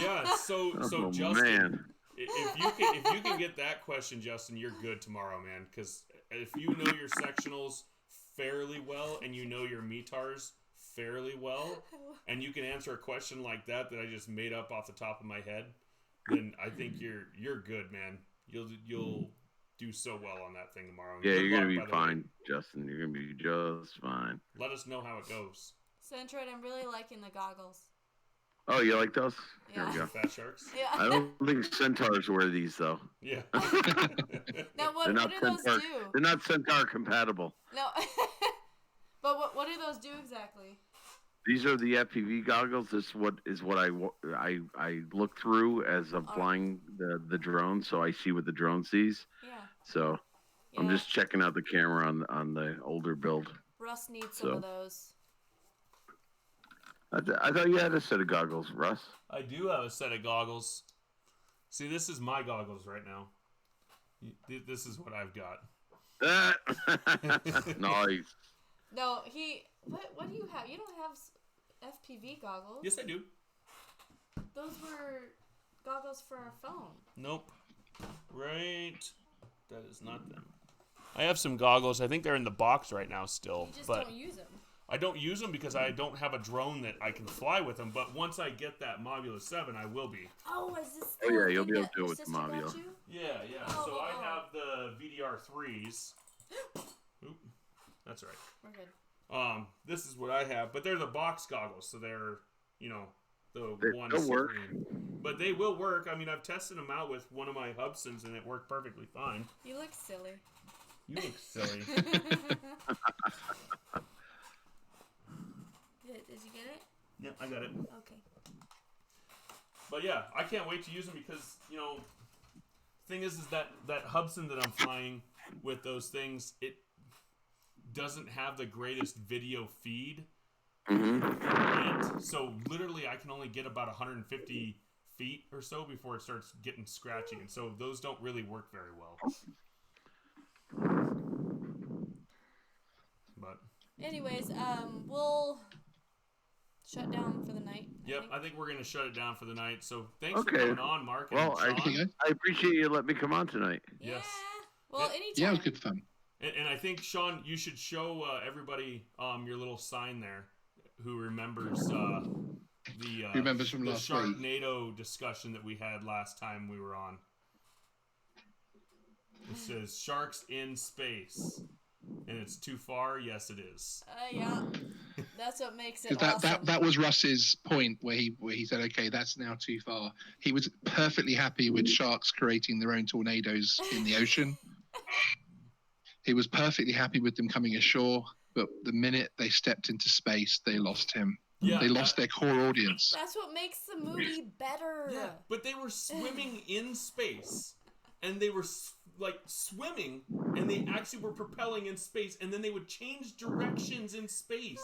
Yeah. So Oh, Justin, man. if you can get that question, Justin, you're good tomorrow, man. Because if you know your sectionals fairly well and you know your METARs fairly well, and you can answer a question like that I just made up off the top of my head, then I think you're good, man. You'll do so well on that thing tomorrow. Yeah, Good you're going luck, to by be the way. fine, Justin. You're going to be just fine. Let us know how it goes. Centroid, I'm really liking the goggles. Oh, you like those? Yeah. There we go. Fat sharks. Yeah. I don't think Centaurs wear these, though. Yeah. Now what They're not do those Centaur. do? They're not Centaur compatible. No. But what do those do exactly? These are the FPV goggles. This is what I look through as I'm flying the drone, so I see what the drone sees. Yeah. So I'm just checking out the camera on the older build. Russ needs some of those. I thought you had a set of goggles, Russ. I do have a set of goggles. See, this is my goggles right now. This is what I've got. Nice. No, what do you have? You don't have FPV goggles. Yes, I do. Those were goggles for our phone. Nope. Right. That is not them. I have some goggles. I think they're in the box right now still. You just but don't use them. I don't use them because I don't have a drone that I can fly with them. But once I get that Mobula 7, I will be. Oh, is this? Oh, yeah, the you'll thing be able that to do it your with the sister got Mobula. you? Yeah. Oh, So I oh. have the VDR 3s. Oop, that's right. We're good. This is what I have, but they're the box goggles, so they're, the one They'll work. screen. But they will work. I mean, I've tested them out with one of my Hubsons, and it worked perfectly fine. You look silly. You look silly. Did you get it? Yep, I got it. Okay. But yeah, I can't wait to use them because, thing is that Hubsan that I'm flying with those things, it doesn't have the greatest video feed. Mm-hmm. And so literally I can only get about 150 feet or so before it starts getting scratchy, and so those don't really work very well. But anyways, we'll shut down for the night. Yep, I think we're going to shut it down for the night. So thanks for Okay. coming on, Mark and Well, Sean. I appreciate you letting me come on tonight. Yeah. Yes. Well, anytime. Yeah, it was good fun. And I think, Sean, you should show everybody your little sign there who remembers remembers from the last week. Sharknado discussion that we had last time we were on. It says sharks in space. And it's too far? Yes, it is. Yeah. That's what makes it That, awesome. that was Russ's point where he said, okay, that's now too far. He was perfectly happy with sharks creating their own tornadoes in the ocean. He was perfectly happy with them coming ashore, but the minute they stepped into space, they lost him. Yeah, they lost their core audience. That's what makes the movie better. Yeah, but they were swimming in space, and they were swimming, and they actually were propelling in space, and then they would change directions in space.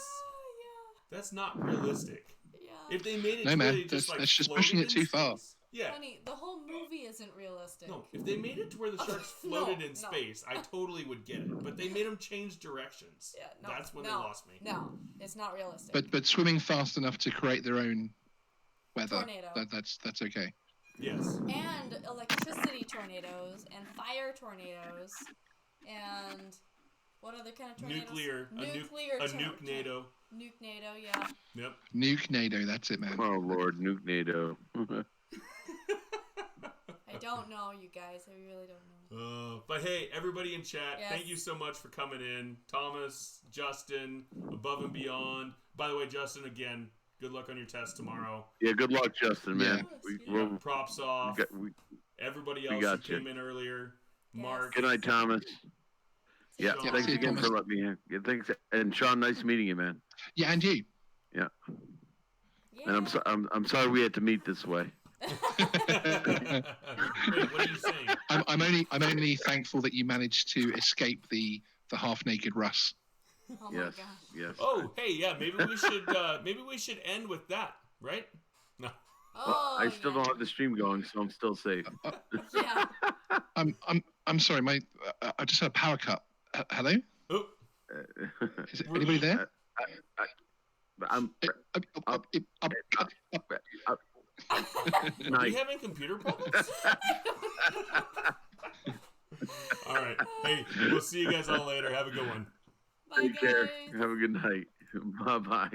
Yeah. That's not realistic. Yeah. If they made it No, to man, where they just that's just floated pushing it in too space, far. Yeah. Honey, the whole movie isn't realistic. No, if they made it to where the sharks floated in No. space, I totally would get it. But they made them change directions. Yeah, no, That's when they lost me. No, it's not realistic. But swimming fast enough to create their own weather, Tornado. That's okay. Yes. And electricity tornadoes, and fire tornadoes, and what other kind of tornadoes? A nuke-nado. Nuke-nado, yeah. Yep. Nuke-nado, that's it, man. Oh, Lord, Nuke-nado. I don't know, you guys. I really don't know. But hey, everybody in chat, Yes. thank you so much for coming in. Thomas, Justin, Above and Beyond. By the way, Justin, again, good luck on your test tomorrow. Yeah, good luck, Justin, man. Props off. Everybody else who came in earlier. Yes. Mark. Good night, Thomas. Yeah, Sean. thanks See you, again Thomas. for letting me in. Yeah, thanks, and Sean, nice meeting you, man. Yeah, and you. Yeah, Yeah. and I'm sorry we had to meet this way. Wait, what are you saying? I'm only thankful that you managed to escape the half-naked Russ. Oh my Yes, gosh. yes. Oh, hey, yeah, maybe we should end with that, right? No. Well, Oh, I still don't have the stream going, so I'm still safe. Yeah. I'm sorry, I just had a power cut. Hello? Oh, Is anybody there? I'm are you night. having computer problems? All right. Hey, we'll see you guys all later. Have a good one. Bye, Take care. guys. Have a good night. Bye bye.